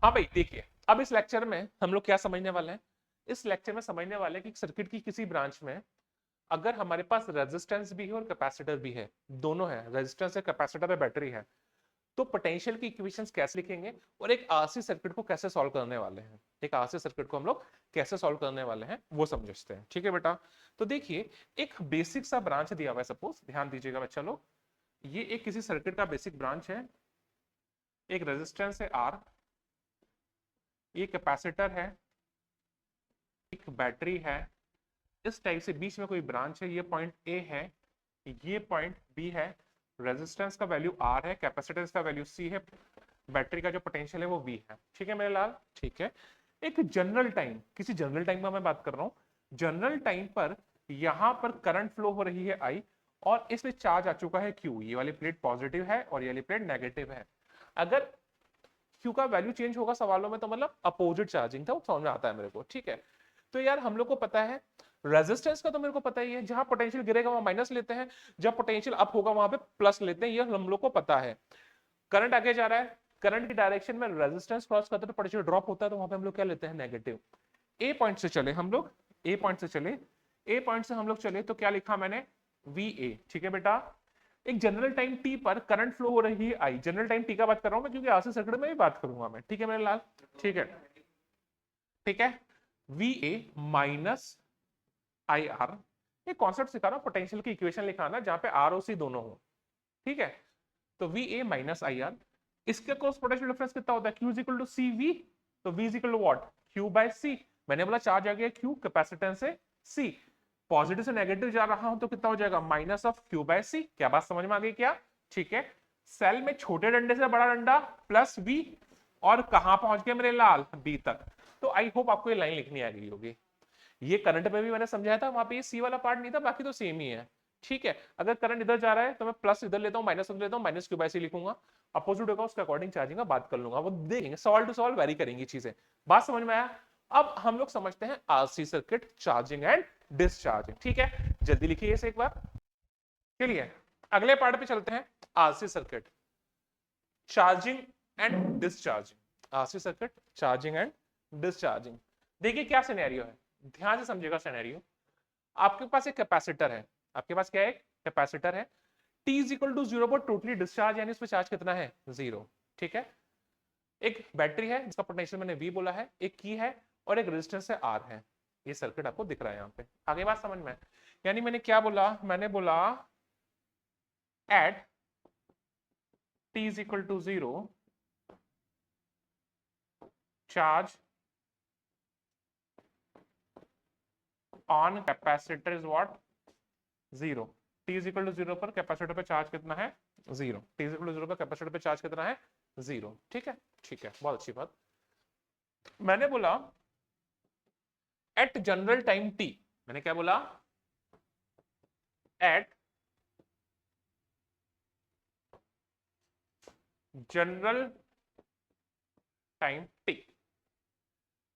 हाँ भाई देखिए, अब इस लेक्चर में हम लोग क्या समझने वाले हैं। इस लेक्चर में समझने वाले हैं कि सर्किट की किसी ब्रांच में अगर हमारे पास रेजिस्टेंस भी है और कैपेसिटर भी है, दोनों है, रेजिस्टेंस है, कैपेसिटर है, बैटरी है, तो पोटेंशियल की इक्वेशंस कैसे लिखेंगे और एक आरसी सर्किट को कैसे सॉल्व करने वाले हैं, एक आरसी सर्किट को हम लोग कैसे सॉल्व करने वाले हैं वो समझते हैं। ठीक है बेटा, तो देखिए एक बेसिक सा ब्रांच दिया हुआ है, सपोज ध्यान दीजिएगा बच्चा लोग, ये एक किसी सर्किट का बेसिक ब्रांच है, एक रेजिस्टेंस है आर, ये कैपेसिटर है, एक बैटरी है, इस टाइप से बीच में कोई ब्रांच है, ये पॉइंट ए है, ये पॉइंट बी है, रेजिस्टेंस का वैल्यू आर है, कैपेसिटेंस का वैल्यू सी है, बैटरी का जो पोटेंशियल है वो वी है। ठीक है मेरे लाल, ठीक है। एक जनरल टाइम, किसी जनरल टाइम का मैं बात कर रहा हूं, जनरल टाइम पर यहां पर करंट फ्लो हो रही है आई और इसमें चार्ज आ चुका है क्यू, ये वाली प्लेट पॉजिटिव है और ये वाली प्लेट नेगेटिव है। अगर क्यू का वैल्यू चेंज होगा सवालों में तो मतलब अपोजिट चार्जिंग था, वो समझ में आता है मेरे को। ठीक है, तो यार हम लोग को पता है रेजिस्टेंस का, तो मेरे को पता ही है, जहां पोटेंशियल गिरेगा वहां माइनस लेते हैं, जब पोटेंशियल अप होगा वहां पे प्लस लेते हैं, ये हम लोग को पता है। करंट आगे जा रहा है, करंट की डायरेक्शन में रेजिस्टेंस क्रॉस करते तो पोटेंशियल ड्रॉप होता है, तो वहां पे हम लोग क्या लेते हैं, नेगेटिव। ए पॉइंट से चले हम लोग, ए पॉइंट से चले, ए पॉइंट से हम लोग चले तो क्या लिखा मैंने, वी ए। ठीक है बेटा, एक जनरल टाइम टी पर करंट फ्लो हो रही है आई, जनरल टाइम टी का बात कर रहा हूं मैं क्योंकि आरसी सर्किट में भी बात करूंगा मैं। ठीक है मेरे लाल, ठीक है, ठीक है। We A minus I are, ये कॉन्सेप्ट सिखा रहा हूं, पोटेंशियल की इक्वेशन लिखाना जहां पे आर और सी दोनों हो। ठीक है, तो V A minus I R, इसके क्रॉस पोटेंशियल डिफरेंस कितना होता है, Q is equal to C V, तो V is equal to what, Q by C. मैंने बोला चार्ज आ गया क्यू, कैपेसिटेंस है सी, पॉजिटिव से नेगेटिव जा रहा हूं तो कितना हो जाएगा, माइनस ऑफ क्यू बाय सी। क्या बात समझ में आ गई क्या? ठीक है, सेल में छोटे डंडे से बड़ा डंडा प्लस वी, और कहां पहुंच गया मेरे लाल, बी तक। तो आई होप आपको ये लाइन लिखनी आ गई होगी। ये करंट में भी मैंने समझाया था, वहां पे ये सी वाला पार्ट नहीं था, बाकी तो सेम ही है। ठीक है, अगर करंट इधर जा रहा है तो मैं प्लस इधर लेता हूँ, माइनस उधर लेता हूँ, माइनस क्यू बाय सी लिखूंगा। अपोजिट होगा उसके अकॉर्डिंग चार्जिंग का बात कर लूंगा, वो देखेंगे, सॉल्व टू सॉल्व वेरी करेंगी चीजें। बात समझ में आया? अब हम लोग समझते हैं RC circuit, charging and discharging. ठीक है, जल्दी लिखिए इसे एक बार। चलिए अगले पार्ट पे चलते हैं, RC circuit, charging and discharging. RC circuit, charging and discharging. देखिए क्या सिनेरियो है, ध्यान से समझिएगा सिनेरियो। आपके पास एक कैपेसिटर है, आपके पास क्या है, कैपेसिटर है, T is equal to zero पर टोटली डिस्चार्ज, यानी उसमें चार्ज कितना है, जीरो। ठीक है, एक बैटरी है जिसका पोटेंशियल मैंने वी बोला है, एक की है और एक रेजिस्टेंस है आर है। ये सर्किट आपको दिख रहा है यहाँ पे, आगे बात समझ में? यानी मैंने क्या बोला, मैंने बोला at T is equal to zero charge on capacitor is what, zero. T is equal to zero पर कैपेसिटर पे चार्ज कितना है, zero. T is equal to zero पर कैपेसिटर पे चार्ज कितना है, जीरो। ठीक है, ठीक है, बहुत अच्छी बात। मैंने बोला एट जनरल टाइम टी, मैंने क्या बोला, at general time T.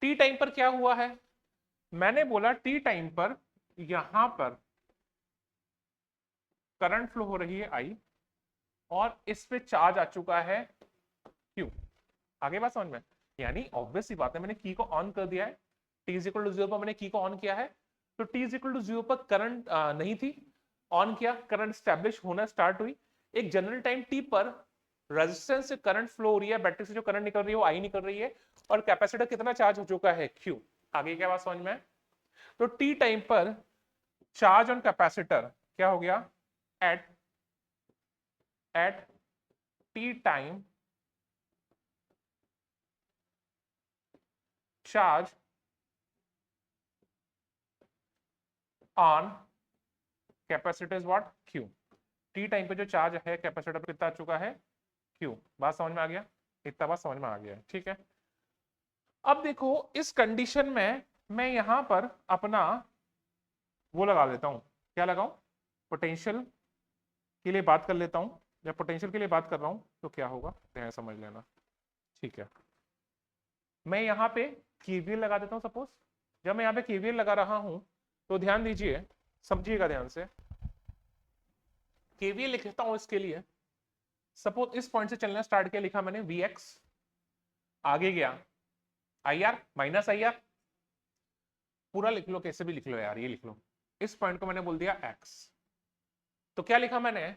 T time पर क्या हुआ है, मैंने बोला टी टाइम पर यहां पर करंट फ्लो हो रही है आई और इस पे चार्ज आ चुका है क्यू। आगे बात समझ में? यानी ऑब्वियस सी बात है, मैंने की को ऑन कर दिया है, T is equal to zero पर मैंने की को ऑन किया है, तो T is equal to zero पर करंट नहीं थी, ऑन किया, करंट स्टैब्लिश होना स्टार्ट हुई। एक जनरल टाइम टी पर रेजिस्टेंस से करंट फ्लो हो रही है, बैटरी से जो करंट निकल रही है वो आई निकल रही है, और कैपेसिटर कितना चार्ज हो चुका है, क्यू। आगे क्या बात समझ में? तो टी टाइम पर चार्ज ऑन कैपेसिटर क्या हो गया, at at T time charge on capacitor is what, Q. T time पे जो चार्ज है कैपेसिटर पे कितना आ चुका है, क्यू। बात समझ में आ गया? इतना बात समझ में आ गया है, ठीक है। अब देखो इस कंडीशन में मैं यहां पर अपना वो लगा लेता हूं, क्या लगाऊं, पोटेंशियल के लिए बात कर लेता हूं। जब पोटेंशियल के लिए बात कर रहा हूं तो क्या होगा, ध्यान समझ लेना। ठीक है, मैं यहां पे केवीएल लगा देता हूं सपोज। जब मैं यहां पे केवीएल लगा रहा हूं तो ध्यान दीजिए, समझिएगा ध्यान से, केवीएल लिखता हूं इसके लिए। सपोज इस पॉइंट से चलना स्टार्ट किया, लिखा मैंने वी एक्स, आगे गया आई आर माइनस आई आर, पूरा लिख लो, कैसे भी लिख लो यार, ये लिख लो, इस पॉइंट को मैंने बोल दिया एक्स, तो क्या लिखा मैंने,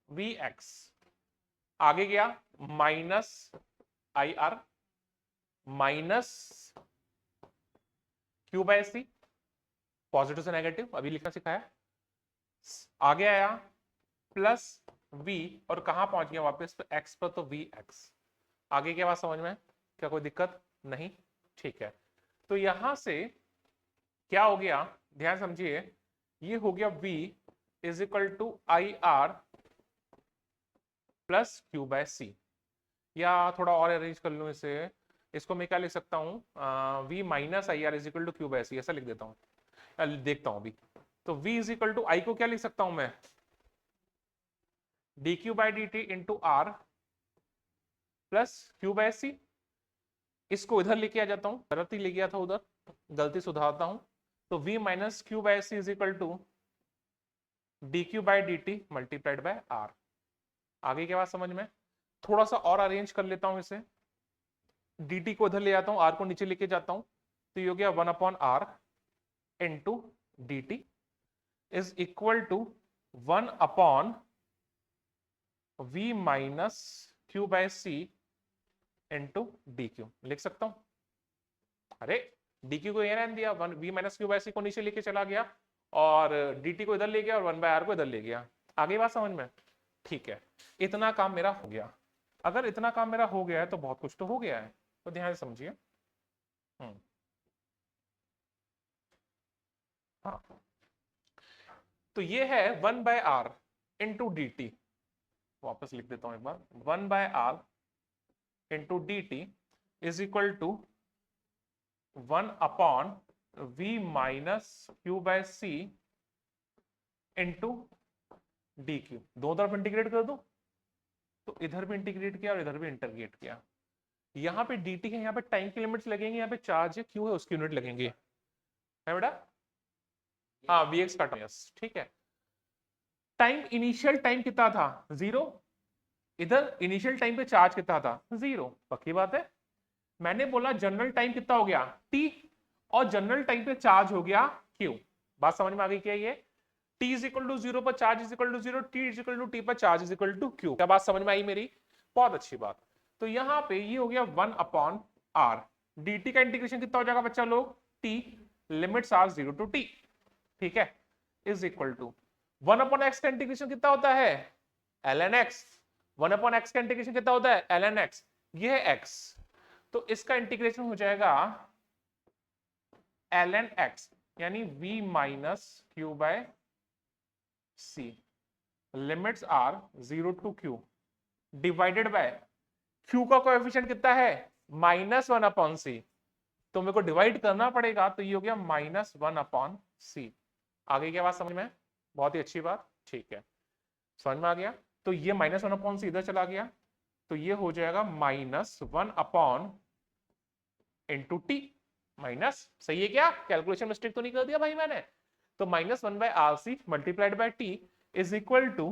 वी एक्स, आगे गया minus I R minus Q by C, positive से नेगेटिव अभी लिखना सिखाया, आगे आया प्लस v, और कहां पहुंच गया वापस तो x पर, तो वी एक्स। आगे के बाद समझ में, क्या कोई दिक्कत नहीं, ठीक है। तो यहां से क्या हो गया, ध्यान समझिए, ये हो गया v is equal to I R plus Q by C, या थोड़ा और अरेंज कर लूं इसे, इसको मैं क्या लिख सकता हूं, v minus I R is equal to Q by C, ऐसा लिख देता हूं, देखता हूं अभी। तो v is equal to I को क्या लिख सकता हूं मैं, D Q by D T into R plus Q by C, इसको इधर लेके आ जाता हूं, गलती ले गया था उधर, गलती सुधारता हूं, तो v minus Q by C is equal to D Q by D T multiplied by R. आगे के बाद समझ में, थोड़ा सा और अरेंज कर लेता हूं इसे, dt को इधर ले आता हूं, r को नीचे लेके जाता हूं, तो ये हो गया 1 upon R into D T is equal to 1 upon v minus Q by C into D Q, लिख सकता हूं, अरे डी क्यू को ये रहने दिया, one V minus Q by C को नीचे लेके चला गया, और डी टी को इधर ले गया, और 1 बाय आर को इधर ले गया। आगे बात समझ में, ठीक है, इतना काम मेरा हो गया। अगर इतना काम मेरा हो गया है तो बहुत कुछ तो हो गया है, तो ध्यान से समझिए। हाँ, तो ये है 1 by R into D T, वापस लिख देता हूं एक बार, 1 by R into D T is equal to 1 upon v minus Q by C into D Q, दो तरफ इंटीग्रेट कर दो, तो इधर भी इंटीग्रेट किया और इधर भी इंटीग्रेट किया। यहाँ पे dt है, यहाँ पे टाइम की लिमिट्स लगेंगे, यहाँ पे चार्ज है q है उसकी यूनिट लगेंगे, है बेटा, हाँ vx का टाइम, ठीक है। टाइम, इनिशियल टाइम कितना था, 0, इधर इनिशियल टाइम पे चार्ज कितना था, 0, पक्की बात है। मैंने बोला जनरल टाइम कितना हो गया, t, और जनरल टाइम पे चार्ज हो गया q, बात समझ में आ गई क्या, ये t इज इक्वल टू 0 पर charge is equal to 0, t is equal to t पर charge is equal to q, क्या बात समझ में आई मेरी, बहुत अच्छी बात। तो यहाँ पे ये हो गया 1 अपॉन r, dt का इंटीग्रेशन कितना हो जाएगा बच्चा लोग, t, limits are 0 to t, ठीक है, is equal to 1 upon x का इंटीग्रेशन कितना होता है, ln x, 1 अपॉन x का इंटीग्रेशन कितना होता है, ln x, ये है x, तो इसका इंटीग्रेशन हो जाएगा ln x, यानी v minus Q by C, limits are 0 to q, divided by q का कोएफिशिएंट कितना है, -1 अपॉन सी, तो मेरे को डिवाइड करना पड़ेगा, तो ये हो गया -1 अपॉन सी। आगे क्या बात समझ में, बहुत ही अच्छी बात, ठीक है, समझ में आ गया। तो ये -1 अपॉन सी इधर चला गया, तो ये हो जाएगा -1 अपॉन इंटू टी, माइनस, सही है क्या, कैलकुलेशन मिस्टेक तो नहीं कर दिया भाई मैंने, तो -1 by are C multiplied by T is equal to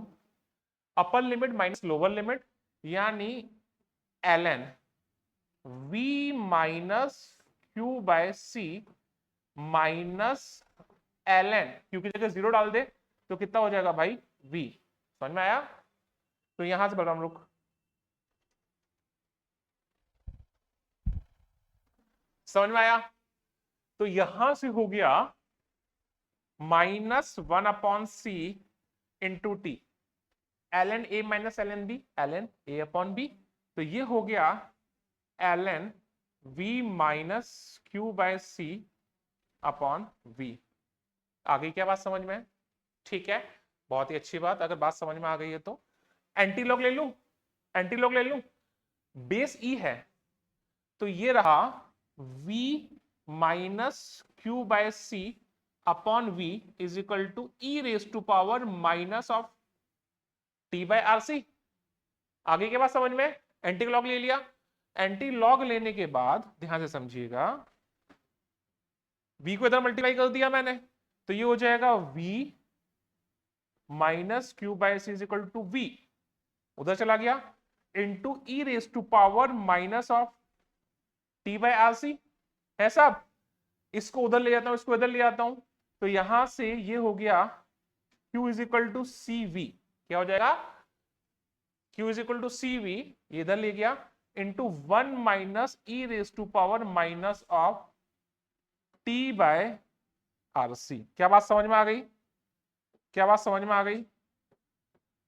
upper limit minus lower limit, यानी ln v minus Q by C minus ln, क्योंकि जगह 0 डाल दे तो कितना हो जाएगा भाई, v, समझ में आया। तो यहां से बलराम रुक, समझ में आया, तो यहां से हो गया -1 upon C into T, ln a minus ln b, ln a upon b, तो ये हो गया ln v minus Q by C upon v। आगे क्या बात समझ में, ठीक है, बहुत ही अच्छी बात, अगर बात समझ में आ गई है तो एंटी लॉग ले लूं, एंटी लॉग ले लूं, बेस e है, तो ये रहा v minus Q by C upon v is equal to e raise to power minus of t by R C. आगे के बाद समझ में, एंटी लॉग ले लिया, एंटी लॉग लेने के बाद ध्यान से समझिएगा, v को इधर मल्टीप्लाई कर दिया मैंने, तो ये हो जाएगा v minus Q by C is equal to v, उधर चला गया, into E raise to power minus of T by are C है साहब। इसको उधर ले जाता हूं, इसको इधर ले जाता हूं, तो यहां से ये हो गया Q is equal to C V. क्या हो जाएगा? Q is equal to C V, ये इधर ले गया, into 1 minus E raise to power minus of T by are C. क्या बात समझ में आ गई? क्या बात समझ में आ गई?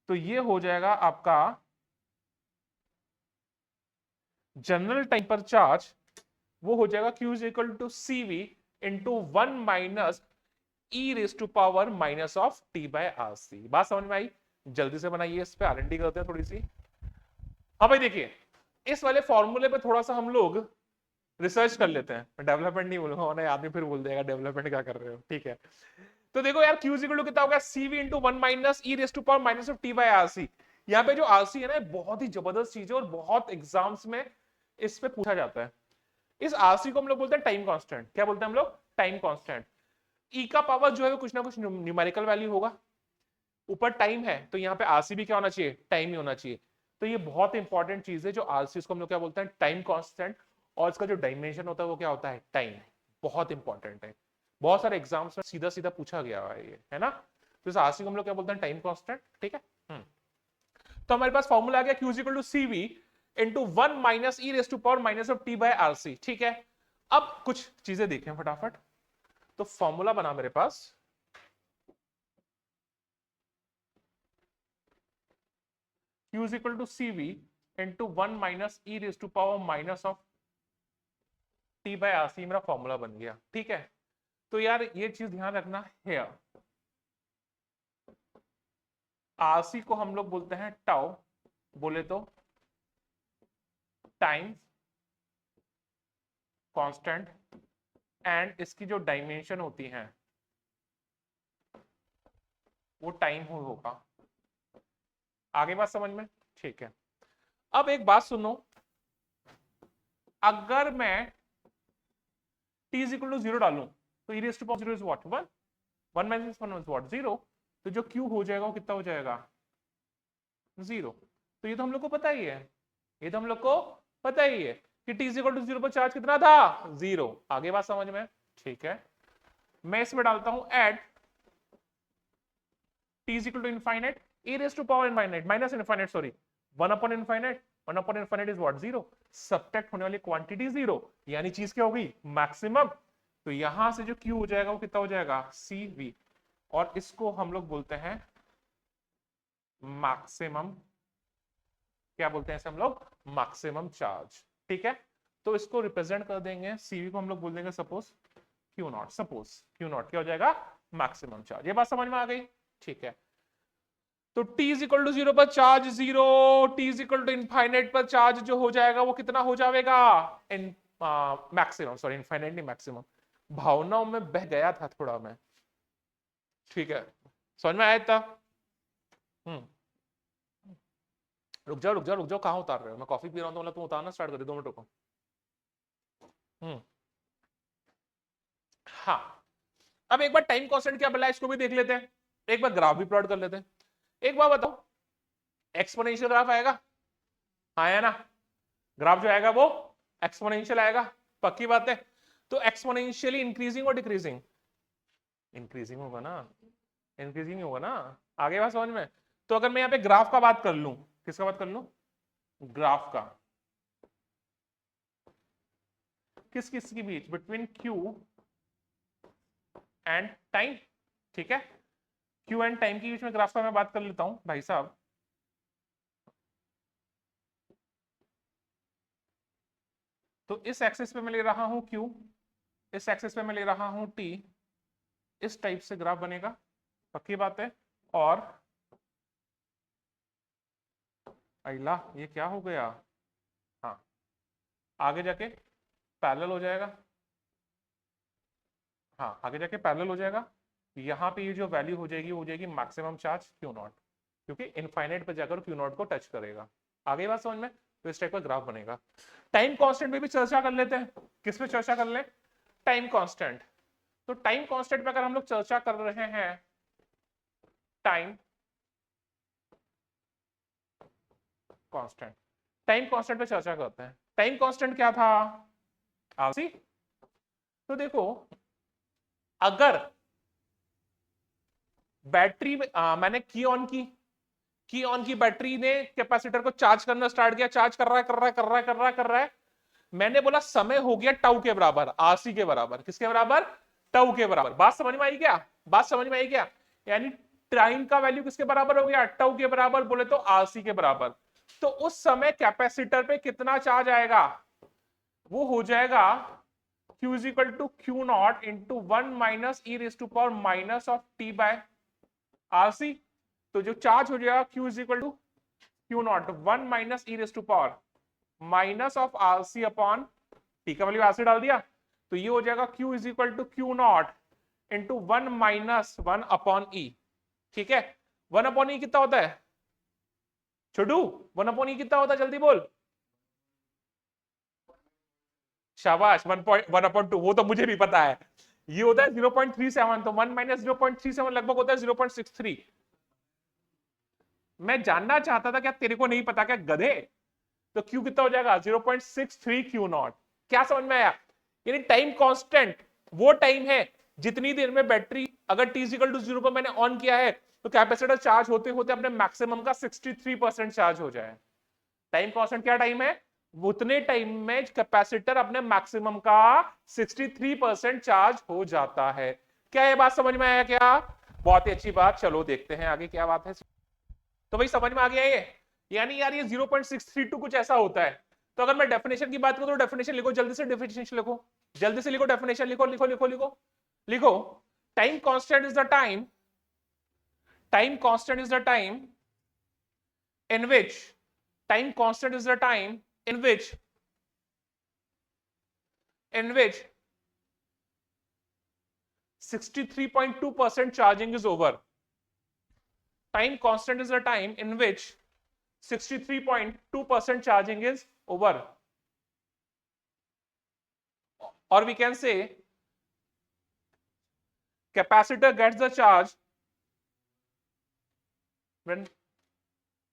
तो ये हो जाएगा आपका जनरल टाइम पर चार्ज, वो हो जाएगा Q is equal to C V into 1 minus E raise to power minus of T by are C. बात समझ में आई? जल्दी से बनाइए, इस पे आरएनडी करते हैं थोड़ी सी। हाँ भाई देखिए, इस वाले फॉर्मूले पे थोड़ा सा हम लोग रिसर्च कर लेते हैं। डेवलपमेंट नहीं बोलूंगा वरना आदमी फिर बोल देगा डेवलपमेंट क्या कर रहे हो, ठीक है। तो देखो यार, Q इक्वल टू कितना होगा? CV into 1 minus E raise to power minus of T by are C. यहाँ पे जो आरसी है ना, बहुत ही जबरदस्त चीज है और बहुत एग्जाम्स में इस पे पूछा जाता है। इस आरसी को हम लोग बोलते हैं टाइम कांस्टेंट। क्या बोलते हैं हम लोग? Time constant. ई का पावर जो है वो कुछ ना कुछ न्यूमेरिकल वैल्यू होगा, ऊपर टाइम है तो यहाँ पे आरसी भी क्या होना चाहिए? टाइम ही होना चाहिए। तो ये बहुत इंपॉर्टेंट चीज है जो आरसी, इसको हम लोग क्या बोलते हैं? Time constant. और इसका जो डायमेंशन होता है वो क्या होता है? टाइम। बहुत इंपॉर्टेंट है, बहुत सारे एग्जाम्स में सीधा सीधा पूछा गया है ये, है ना। तो इस आरसी को हम लोग क्या बोलते हैं? टाइम कांस्टेंट, ठीक है। तो हमारे पास फॉर्मूला आ गया Q equal to C V into 1 minus E raise to power minus of T by R C, ठीक है। अब कुछ चीजें देखें फटाफट। तो फॉर्मूला बना मेरे पास Q is equal to CV into 1 minus e raised to power minus of t by RC, मेरा फॉर्मूला बन गया, ठीक है। तो यार ये चीज ध्यान रखना है, आरसी को हम लोग बोलते हैं टाउ, बोले तो टाइम कांस्टेंट, एंड इसकी जो डायमेंशन होती है वो टाइम होगा। आगे बात समझ में? ठीक है। अब एक बात सुनो, अगर मैं t इज इक्वल टू 0 डालूं तो e raise to power 0 is what? 1। 1 minus 1 is what? 0। तो जो q हो जाएगा वो कितना हो जाएगा? 0। तो ये तो हम लोग को पता ही है, ये तो हम लोग को पता ही है कि t इज इक्वल टू 0 पर चार्ज कितना था? 0। आगे बात समझ में? ठीक है। मैं इसमें डालता हूं at t is equal to infinite e raise to power infinite minus infinite, sorry 1 upon infinite. 1 upon infinite is what? 0। Subtract होने वाली क्वांटिटी 0, यानी चीज क्या होगी? मैक्सिमम। तो यहां से जो Q हो जाएगा वो कितना हो जाएगा? CV। और इसको हम लोग बोलते हैं मैक्सिमम, क्या बोलते हैं इसे हम लोग? मैक्सिमम चार्ज, ठीक है। तो इसको रिप्रेजेंट कर देंगे, CV को हम लोग बोल देंगे सपोज Q0। सपोज Q0 क्या हो जाएगा? Maximum charge. ये बात समझ में आ गई? ठीक है। तो t इज इक्वल टू 0 पर charge 0, t is equal to infinite पर चार्ज जो हो जाएगा वो कितना हो जाएगा? इन मैक्सिमम, सॉरी इनफाइनाइट नहीं मैक्सिमम। भावनाओं में बह गया था थोड़ा मैं, ठीक है। समझ में आया था? हम्म। रुक जाओ रुक जाओ रुक जाओ, कहाँ उतार रहे हो? मैं कॉफी पी रहा हूँ तो मतलब तुम उतारना स्टार्ट कर दे, 2 मिनट रुको। हाँ, अब एक बार टाइम कांस्टेंट क्या बोला इसको भी देख लेते हैं, एक बार ग्राफ भी प्लॉट कर लेते हैं। एक बार बताओ, एक्सपोनेंशियल ग्राफ आएगा? आया ना? ग्राफ जो आएगा वो एक्सपोनेंशियल आएगा, पक्की बात है। तो एक्सपोनेंशियली इंक्रीजिंग और डिक्रीजिंग? इंक्रीजिंग होगा ना, इंक्रीजिंग होगा ना। आगे बात समझ में? तो अगर मैं यहाँ पे ग्राफ का बात कर लूं, किसका बात कर लूं? ग्राफ का, किस किस के बीच? बिटवीन Q एंड टाइम, ठीक है। Q एंड टाइम के बीच में ग्राफ का मैं बात कर लेता हूं भाई साहब। तो इस एक्सिस पे मैं ले रहा हूं Q, इस एक्सिस पे मैं ले रहा हूं T, इस टाइप से ग्राफ बनेगा, पक्की बात है। और अल्लाह ये क्या हो गया? हाँ, आगे जाके पैरेलल हो जाएगा। हाँ, आगे जाके पैरेलल हो जाएगा। यहाँ पे ये जो वैल्यू हो जाएगी वो हो जाएगी मैक्सिमम चार्ज Q0, क्योंकि इनफाइनाइट पे जाकर Q0 को टच करेगा। आगे बात समझ में? तो इस टाइप का ग्राफ बनेगा। टाइम कांस्टेंट पे भी चर्चा कर लेते हैं। किस पे चर्चा कर लें? Time constant. तो टाइम कांस्टेंट पे अगर हम लोग चर्चा कर रहे हैं, टाइम कांस्टेंट, टाइम कांस्टेंट पे चर्चा करते हैं। टाइम कांस्टेंट क्या था आरसी? तो देखो, अगर बैटरी में मैंने की ऑन की बैटरी ने कैपेसिटर को चार्ज करना स्टार्ट किया, चार्ज कर रहा है कर रहा है कर रहा है कर रहा है कर रहा है, मैंने बोला समय हो गया टाउ के बराबर, आरसी के बराबर। किसके बराबर? टाउ के बराबर। बात समझ में आई क्या? बात समझ में आई क्या? यानी टाइम का वैल्यू किसके बराबर हो गया? टाउ के बराबर, बोले तो आरसी के बराबर। तो उस समय कैपेसिटर पे कितना चार्ज आएगा? वो हो जाएगा Q is equal to Q naught into 1 minus e raised to power minus of t by RC। तो जो चार्ज हो जाएगा Q is equal to Q naught 1 minus e raised to power minus of RC upon t का value RC डाल दिया, तो ये हो जाएगा Q is equal to Q naught into 1 minus 1 upon e। ठीक है, 1 upon e कितना होता है छोटू? 1 upon e कितना होता है जल्दी बोल। शाबाश, 1/2, वो तो मुझे भी पता है, ये होता है 0.37, तो 1 माइनस 0.37 लगभग होता है 0.63। मैं जानना चाहता था क्या तेरे को नहीं पता क्या गधे? तो Q कितना हो जाएगा? 0.63 Q नॉट। क्या समझ में आया? यानी टाइम कांस्टेंट वो टाइम है जितनी देर में बैटरी, अगर t इक्वल टू 0 पर मैंने ऑन किया है तो कैपेसिटर चार्ज होते होते अपने मैक्सिमम का 63% चार्ज हो जाए। टाइम कांस्टेंट क्या टाइम है? उतने टाइम में कैपेसिटर अपने मैक्सिमम का 63% चार्ज हो जाता है। क्या ये बात समझ में आया क्या? बहुत ही अच्छी बात। चलो देखते हैं आगे क्या बात है। तो भाई समझ में आ गया ये? यानी यार ये 0.632 कुछ ऐसा होता है। तो अगर मैं डेफिनेशन की बात करूं तो डेफिनेशन लिखो, जल्दी से डेफिनेशन लिखो, जल्दी से लिखो डेफिनेशन, लिखो लिखो लिखो लिखो लिखो। Time constant is the time constant is the time in which time constant is the time in which 63.2% charging is over। Time constant is the time in which 63.2% charging is over, or we can say capacitor gets the charge when,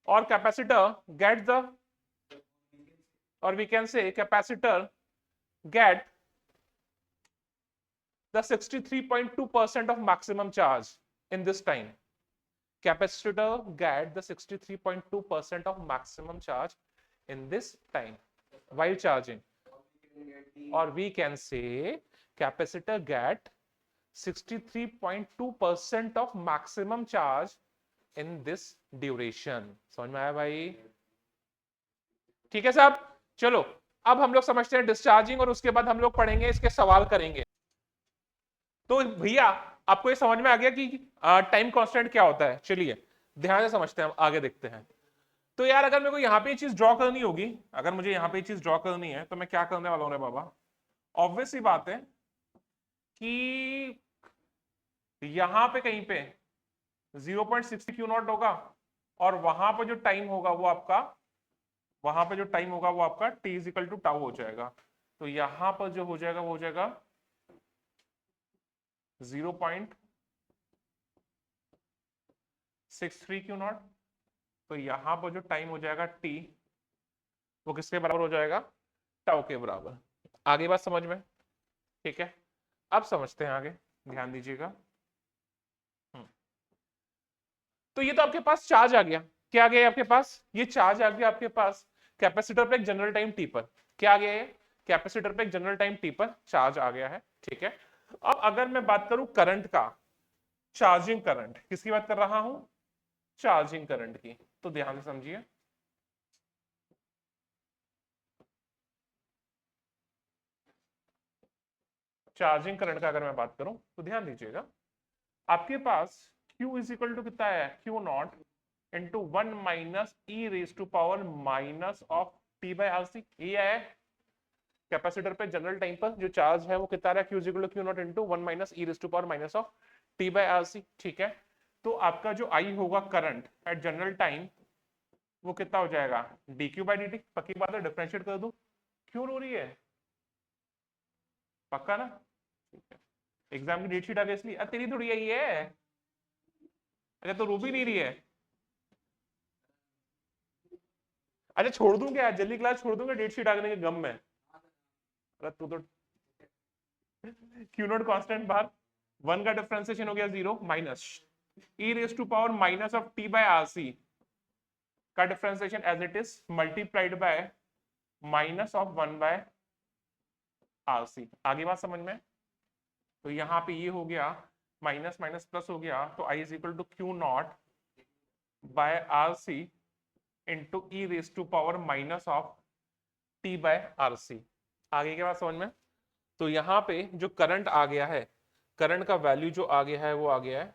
or capacitor gets the, or we can say capacitor get the 63.2% of maximum charge in this time। Capacitor get the 63.2% of maximum charge in this time while charging, or we can say capacitor get 63.2% of maximum charge in this duration। समझ में आया भाई? ठीक है साहब। चलो अब हम लोग समझते हैं डिस्चार्जिंग, और उसके बाद हम लोग पढ़ेंगे इसके सवाल करेंगे। तो भैया आपको ये समझ में आ गया कि टाइम कांस्टेंट क्या होता है? चलिए ध्यान से समझते हैं, आगे देखते हैं। तो यार अगर मेरे को यहाँ पे ये चीज ड्रॉ करनी होगी, अगर मुझे यहाँ पे ये चीज ड्रॉ करनी है तो मैं क्या करने वाला हूँ रे बाबा? ऑब्वियस सी बात है कि यहां पे कहीं पे 0.60 क्यू नॉट होगा, और वहां पर जो टाइम होगा वो आपका, वहां पे जो टाइम होगा वो आपका t is equal to tau हो जाएगा। तो यहां पर जो हो जाएगा वो हो जाएगा 0.63 क्यू नॉट। तो यहां पर जो टाइम हो जाएगा t, वो किसके बराबर हो जाएगा? टाउ के बराबर। आगे बात समझ में? ठीक है, अब समझते हैं आगे, ध्यान दीजिएगा। तो ये तो आपके पास चार्ज आ गया। क्या आ गया आपके पास? ये चार्ज आ गया आपके पास कैपेसिटर पे एक जनरल टाइम टी पर। क्या आ गया है? कैपेसिटर पे एक जनरल टाइम टी पर चार्ज आ गया है। ठीक है, अब अगर मैं बात करूं करंट का, चार्जिंग करंट, किसकी बात कर रहा हूं? चार्जिंग करंट की। तो ध्यान से समझिए, चार्जिंग करंट का अगर मैं बात करूं तो ध्यान दीजिएगा, आपके पास Q इज इक्वल टू कितना है? Q not into 1 minus E raise to power minus of T by are C. ये है कैपेसिटर पे जनरल टाइम पर जो चार्ज है वो कितना रहा है? Q is equal to Q not into 1 minus E raise to power minus of T by R C. ठीक है, तो आपका जो आई होगा करंट एट जनरल टाइम वो कितना हो जाएगा? dq by dt। पक्की बात है, डिफरेंशिएट कर दूं? क्यों रो रही है? पक्का ना? ठीक है, एग्जाम की डेट शीट आ गई इसलिए। तेरी थोड़ी यही है, अच्छा तो रो भी नहीं रही है। अच्छा छोड़ दूं क्या, जल्दी क्लास छोड़ दूंगा डेट शीट आगने के गम में? अरे तू तो क्यू नॉट कांस्टेंट बाहर, 1 का डिफरेंशिएशन हो गया 0 minus E raise to power minus of T by are C का differentiation as it is multiplied by minus of 1 by R C. आगे बात समझ में? तो यहाँ पे ये हो गया माइनस माइनस प्लस हो गया, तो I is equal to Q not by R C into E raise to power minus of T by R C. आगे के बाद समझ में? तो यहाँ पे जो करंट आ गया है, करंट का वैल्यू जो आ गया है वो आ गया है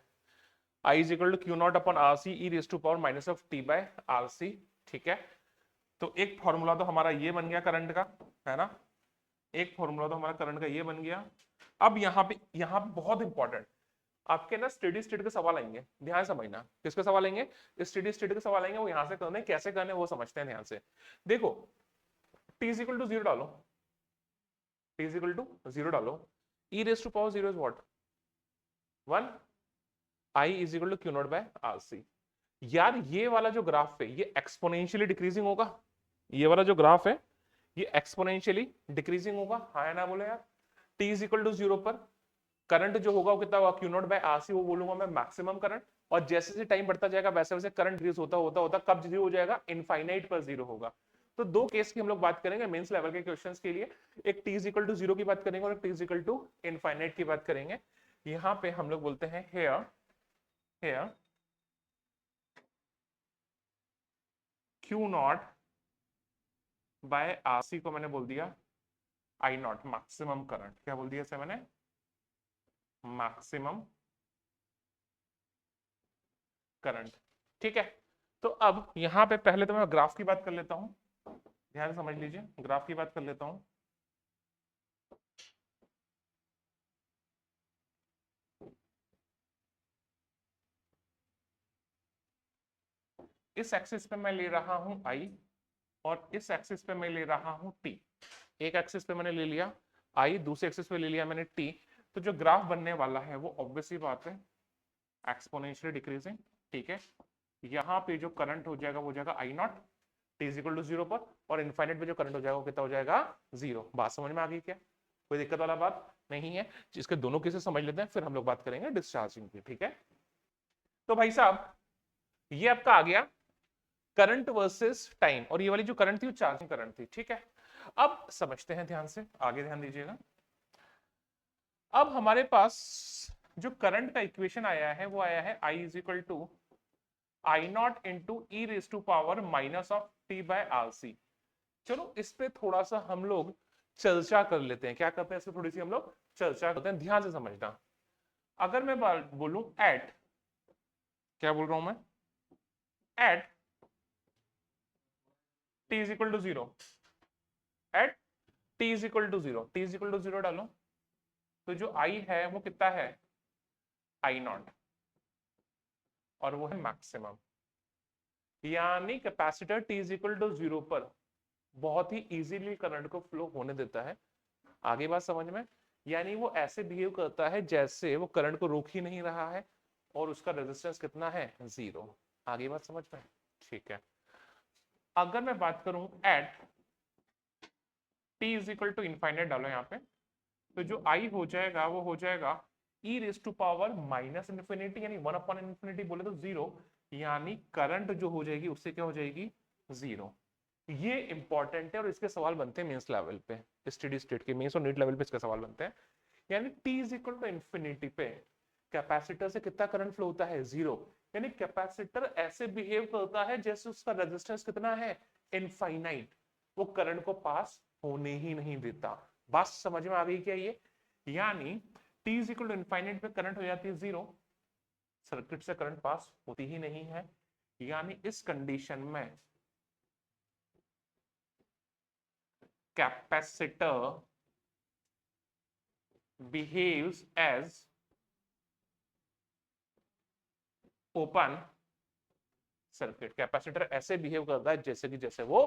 I is equal to Q not upon R C E raise to power minus of T by R C. ठीक है, तो एक फॉर्मूला तो हमारा ये बन गया करंट का, है ना? एक फॉर्मूला तो हमारा करंट का ये बन गया। अब यहाँ पे बहुत इंपॉर्टेंट आपके ना स्टेडी स्टेट के सवाल आएंगे, ध्यान समझना। किसके सवाल आएंगे? स्टेडी स्टेट के सवाल आएंगे, वो यहां से करने कैसे करने वो समझते हैं ध्यान से। देखो t इज इक्वल टू 0 डालो, t इज इक्वल टू 0 डालो, e raise to power 0 is what 1, i is equal to Q not by are c. यार ये वाला जो ग्राफ है ये एक्सपोनेंशियली डिक्रीजिंग होगा, ये वाला जो ग्राफ है ये एक्सपोनेंशियली डिक्रीजिंग होगा, हाँ या ना बोले यार? t इज इक्वल टू 0 पर करंट जो होगा वो कितना होगा q not by are c, वो बोलूंगा मैं मैक्सिमम करंट। और जैसे जैसे टाइम बढ़ता जाएगा वैसे वैसे करंट इंक्रीज होता होता होता कब जीरो हो जाएगा? इनफाइनाइट पर जीरो होगा। तो दो केस की हम लोग बात करेंगे मेंस लेवल के क्वेश्चंस के लिए, एक t इज इक्वल टू 0 की बात करेंगे और एक t is equal to infinite की बात करेंगे। यहाँ पे हम लोग बोलते हैं here here q not by are c को मैंने बोल दिया आई नॉट मैक्सिमम करंट। क्या बोल दिया इसे मैंने? Maximum current. ठीक है, तो अब यहां पे पहले तो मैं ग्राफ की बात कर लेता हूं, ध्यान से समझ लीजिए, ग्राफ की बात कर लेता हूं। इस एक्सिस पे मैं ले रहा हूं आई और इस एक्सिस पे मैं ले रहा हूं टी। एक एक्सिस पे मैंने ले लिया आई, दूसरे एक्सिस पे ले लिया मैंने टी। तो जो ग्राफ बनने वाला है वो ऑब्वियसली बात है एक्सपोनेंशियली डिक्रीजिंग। ठीक है, यहाँ पे जो करंट हो जाएगा वो हो जाएगा I not T is equal to 0 पर, और इनफाइनाइट पे जो करंट हो जाएगा वो कितना हो जाएगा? 0। बात समझ में आ गई क्या? कोई दिक्कत वाला बात नहीं है। इसके दोनों केसेस समझ लेते हैं, फिर हम लोग बात करेंगे डिस्चार्जिंग की। ठीक है, तो भाई साहब ये आपका आ गया करंट वर्सेस टाइम, और ये वाली जो करंट थी वो चार्जिंग करंट थी। ठीक है, अब समझते हैं ध्यान से, आगे ध्यान दीजिएगा। अब हमारे पास जो करंट का इक्वेशन आया है वो आया है I is equal to I not into E raise to power minus of T by are C. चलो इस पे थोड़ा सा हम लोग चर्चा कर लेते हैं। क्या करते हैं? इस पे थोड़ी सी हम लोग चर्चा करते हैं, ध्यान से समझना। अगर मैं बोलूं एट, क्या बोल रहा हूं मैं? At T is equal to 0, at T is equal to 0, t is equal to 0 डालो, तो जो आई है वो कितना है? आई नॉट, और वो है मैक्सिमम। यानी capacitor t is equal to 0 पर बहुत ही इजीली करंट को फ्लो होने देता है। आगे बात समझ में? यानी वो ऐसे बिहेव करता है जैसे वो करंट को रोक ही नहीं रहा है, और उसका रेजिस्टेंस कितना है? 0। आगे बात समझ में? ठीक है, अगर मैं बात करूं at T is equal to infinite डालो यहाँ पे, तो जो आई हो जाएगा वो हो जाएगा E raise to power minus infinity, यानी 1 अपॉन इन्फिनिटी बोले तो 0, यानी करंट जो हो जाएगी उससे क्या हो जाएगी? 0। ये इंपॉर्टेंट है और इसके सवाल बनते हैं मेंस लेवल पे, स्टडी स्टेट के मेंस और नीट लेवल पे इसके सवाल बनते हैं। यानी t is equal to infinity पे कैपेसिटर से कितना करंट फ्लो होता है? 0। यानी कैपेसिटर ऐसे बिहेव करता है जैसे उसका रेजिस्टेंस कितना है? इनफाइनाइट, वो करंट को पास होने ही नहीं देता। बात समझ में आ गई क्या ये? यानी t is equal to infinite पे करंट हो जाती है 0, सर्किट से करंट पास होती ही नहीं है। यानी इस कंडीशन में capacitor behaves as open circuit. Capacitor ऐसे बिहेव करता है जैसे कि जैसे वो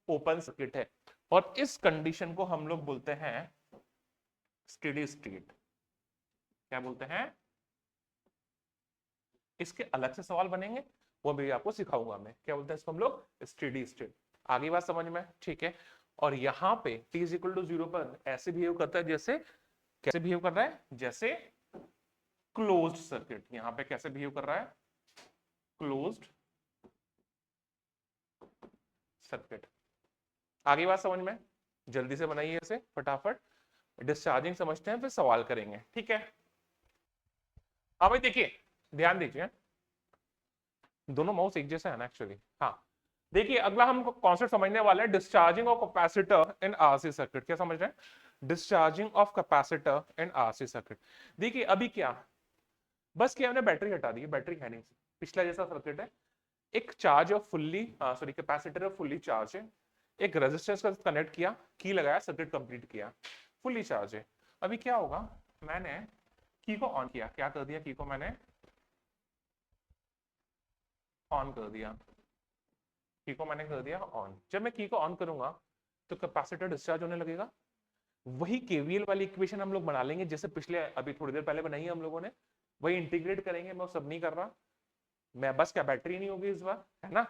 ओपन सर्किट है, और इस कंडीशन को हम लोग बोलते हैं स्टेडी स्टेट। क्या बोलते हैं? इसके अलग से सवाल बनेंगे, वो भी आपको सिखाऊंगा मैं। क्या बोलते हैं इसको हम लोग? Steady state. आगे बात समझ में, ठीक है। और यहाँ पे t इज इक्वल टू 0 पर ऐसे बिहेव करता है जैसे, कैसे बिहेव कर रहा है, जैसे क्लोज्ड सर्किट। यहाँ पे कैसे बिहेव कर रहा है, क्लोज्ड सर्किट। आगे बात समझ में, जल्दी से बनाइए इसे फटाफट। डिस्चार्जिंग समझते हैं फिर सवाल करेंगे, ठीक है। हाँ भाई देखिए, ध्यान दीजिए, दोनों माउस एक जैसा है ना एक्चुअली। हाँ देखिए, अगला हम कॉन्सेप्ट समझने वाले हैं, discharging of capacitor in RC circuit. क्या समझ रहे हैं, discharging of capacitor in RC circuit. देखिए अभी क्या, बस क्या हमने बैटरी हटा दी, बैटरी है नहीं, पिछला जैसा सर्किट है। एक charge off fully sorry capacitor off fully charge है, एक रेजिस्टेंस का कनेक्ट किया, की लगाया, सर्किट कंप्लीट किया, फुल्ली चार्ज है। अभी क्या होगा, मैंने की को ऑन किया, क्या कर दिया, की को मैंने ऑन कर दिया, की को मैंने कर दिया ऑन। जब मैं की को ऑन करूंगा तो कैपेसिटर डिस्चार्ज होने लगेगा। वही केवीएल वाली इक्वेशन हम लोग बना लेंगे जैसे पिछले अभी थोड़ी देर पहले बनाई है हम लोगों ने, वही इंटीग्रेट करेंगे। मैं वो सब नहीं कर रहा, मैं बस क्या बैटरी नहीं होगी इस बार, है ना।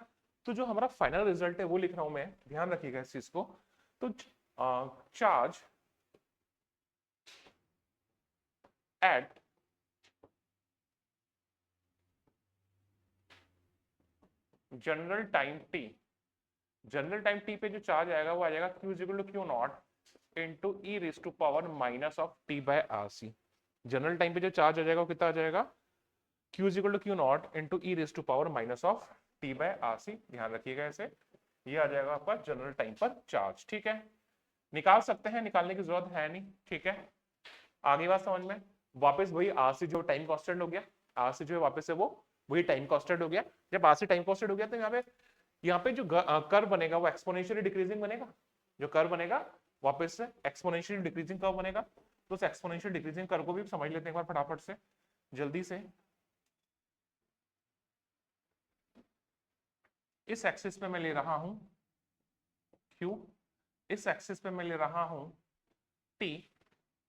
तो जो हमारा फाइनल रिजल्ट है वो लिख रहा हूं मैं, ध्यान रखिएगा इस चीज को। तो charge at general time t, general time t पे जो चार्ज आएगा वो आ जाएगा Q is equal to Q not into E raise to power minus of T by are c. General time पे जो चार्ज आ जाएगा वो कितना आ जाएगा, Q is equal to Q not into E raise to power minus of T by are c. ध्यान रखिएगा ऐसे, ये आ जाएगा आपका जनरल टाइम पर चार्ज, ठीक है। निकाल सकते हैं, निकालने की जरूरत है नहीं, ठीक है। आगे बात समझ में, वापस वही आरसी जो टाइम कांस्टेंट हो गया, आरसी जो है वापस से वो वही टाइम कांस्टेंट हो गया। जब आरसी टाइम कांस्टेंट हो गया तो यहाँ पे जो कर्व बनेगा वो एक्सपोनेंशियली डिक्रीजिंग बनेगा। जो कर्व बनेगा वापस से एक्सपोनेंशियली डिक्रीजिंग कर्व बनेगा। तो उस एक्सपोनेंशियल डिक्रीजिंग कर्व को भी समझ लेते हैं एक बार फटाफट से, जल्दी से। इस एक्सिस पे मैं ले रहा हूं Q, इस एक्सिस पे मैं ले रहा हूं T,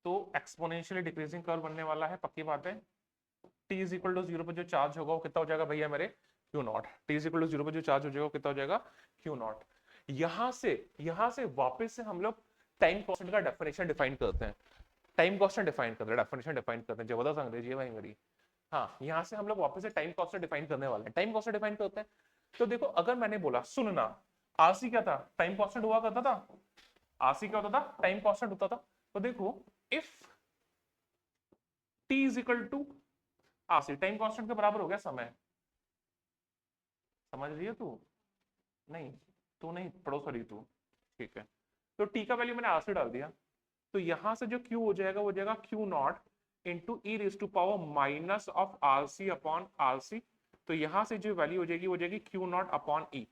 तो एक्सपोनेंशियली डिक्रीजिंग कर्व बनने वाला है, पक्की बात है। T इज इक्वल टू 0 पर जो चार्ज होगा वो कितना हो जाएगा भैया मेरे, Q naught. T is equal to 0 पर जो चार्ज हो जाएगा वो कितना हो जाएगा, Q नॉट। यहां से वापस से हम लोग टाइम कांस्टेंट का डेफिनेशन डिफाइन करते हैं, टाइम कांस्टेंट डिफाइन करते हैं, डेफिनेशन डिफाइन करते हैं। जबरदस्त अंग्रेजी है भाई मेरी। हाँ, यहां से हम लोग वापस से टाइम कांस्टेंट डिफाइन करने वाले हैं, टाइम कांस्टेंट डिफाइन करते हैं। तो देखो अगर मैंने बोला, सुनना, आरसी क्या था, टाइम कांस्टेंट हुआ करता था, आरसी क्या होता था, टाइम कांस्टेंट होता था। तो देखो if t is equal to RC, time constant के बराबर हो गया समय। समझ रही है तू, नहीं तू नहीं पढ़ो, सॉरी तू, ठीक है। तो टी का वैल्यू मैंने आरसी डाल दिया, तो यहां से जो क्यू हो जाएगा वो हो जाएगा q naught into E raise to power minus of RC upon RC. तो यहां से जो वैल्यू हो जाएगी Q not upon E.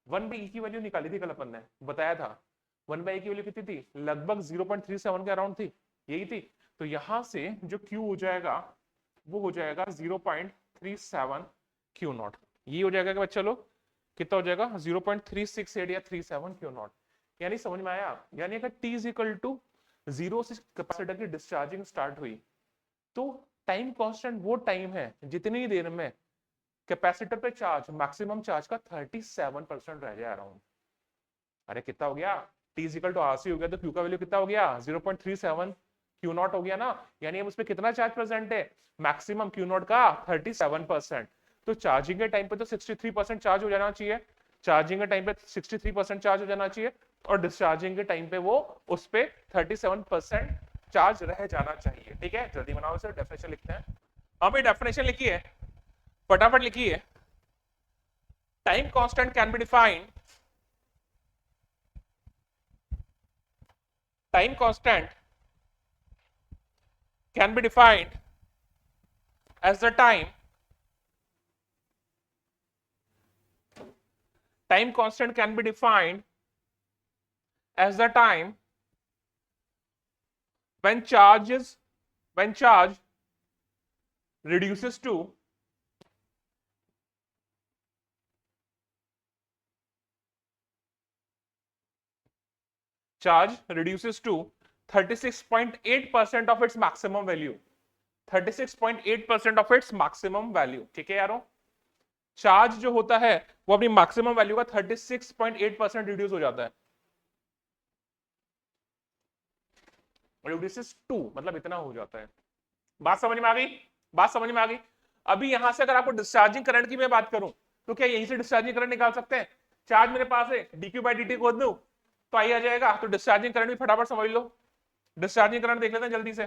1/e की वैल्यू निकाली थी कल अपन ने, बताया था 1/e की वैल्यू कितनी थी, लगभग 0.37 के अराउंड थी, यही थी। तो यहां से जो Q हो जाएगा वो हो जाएगा 0.37 Q नॉट। ये हो जाएगा कि बच्चा लोग कितना हो जाएगा, 0.368 या 37 Q नॉट। यानी समझ में आया, यानी अगर T इज इक्वल टू 0 से कैपेसिटर की डिस्चार्जिंग स्टार्ट हुई तो टाइम कांस्टेंट वो टाइम है जितनी देर में कैपेसिटर पे चार्ज, मैक्सिमम चार्ज का 37% रह जाए अराउंड। अरे कितना हो गया, T इक्वल टू आरसी हो गया तो Q का वैल्यू कितना हो गया, 0.37 Q नॉट हो गया ना। यानी अब उसमें कितना चार्ज प्रेजेंट है, मैक्सिमम Q नॉट का 37%। तो चार्जिंग के टाइम पे तो 63% चार्ज हो जाना चाहिए, चार्जिंग के टाइम पे 63% चार्ज हो जाना चाहिए, और डिस्चार्जिंग के टाइम पे वो उस पे 37% चार्ज रह जाना चाहिए, ठीक है। जल्दी बनाओ इसे, डेफिनेशन लिखते हैं। हाँ भाई डेफिनेशन लिखिए, फटाफट लिखिए। Time constant can be defined, time constant can be defined as the time constant can be defined as the time when charge reduces to charge reduces to 36.8% of its maximum value, 36.8% of its maximum value, ठीक है यारों। Charge जो होता है वो अपनी maximum value का 36.8% reduce हो जाता है, रिड्यूसेस टू, मतलब इतना हो जाता है। बात समझ में आ गई? बात समझ में आ गई? अभी यहां से अगर आपको डिस्चार्जिंग करंट की मैं बात करूं तो क्या यहीं से डिस्चार्जिंग करंट निकाल सकते हैं? चार्ज मेरे पास है, dq बाई dt खोद दूं तो आई आ जाएगा, तो डिस्चार्जिंग करंट भी फटाफट समझ लो। डिस्चार्जिंग करंट देख लेते हैं जल्दी से।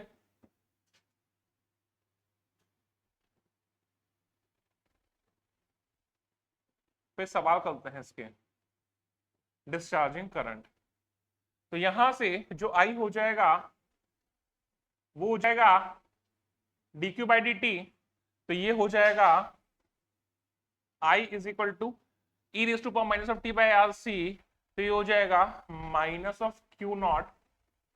फिर सवाल करते हैं इसके, डिस्चार्जिंग करंट। तो यहां से जो आई हो जाएगा वो हो जाएगा dq बाई dt, तो ये हो जाएगा I is equal to e raise to power minus of T by are c, तो ये हो जाएगा minus of q not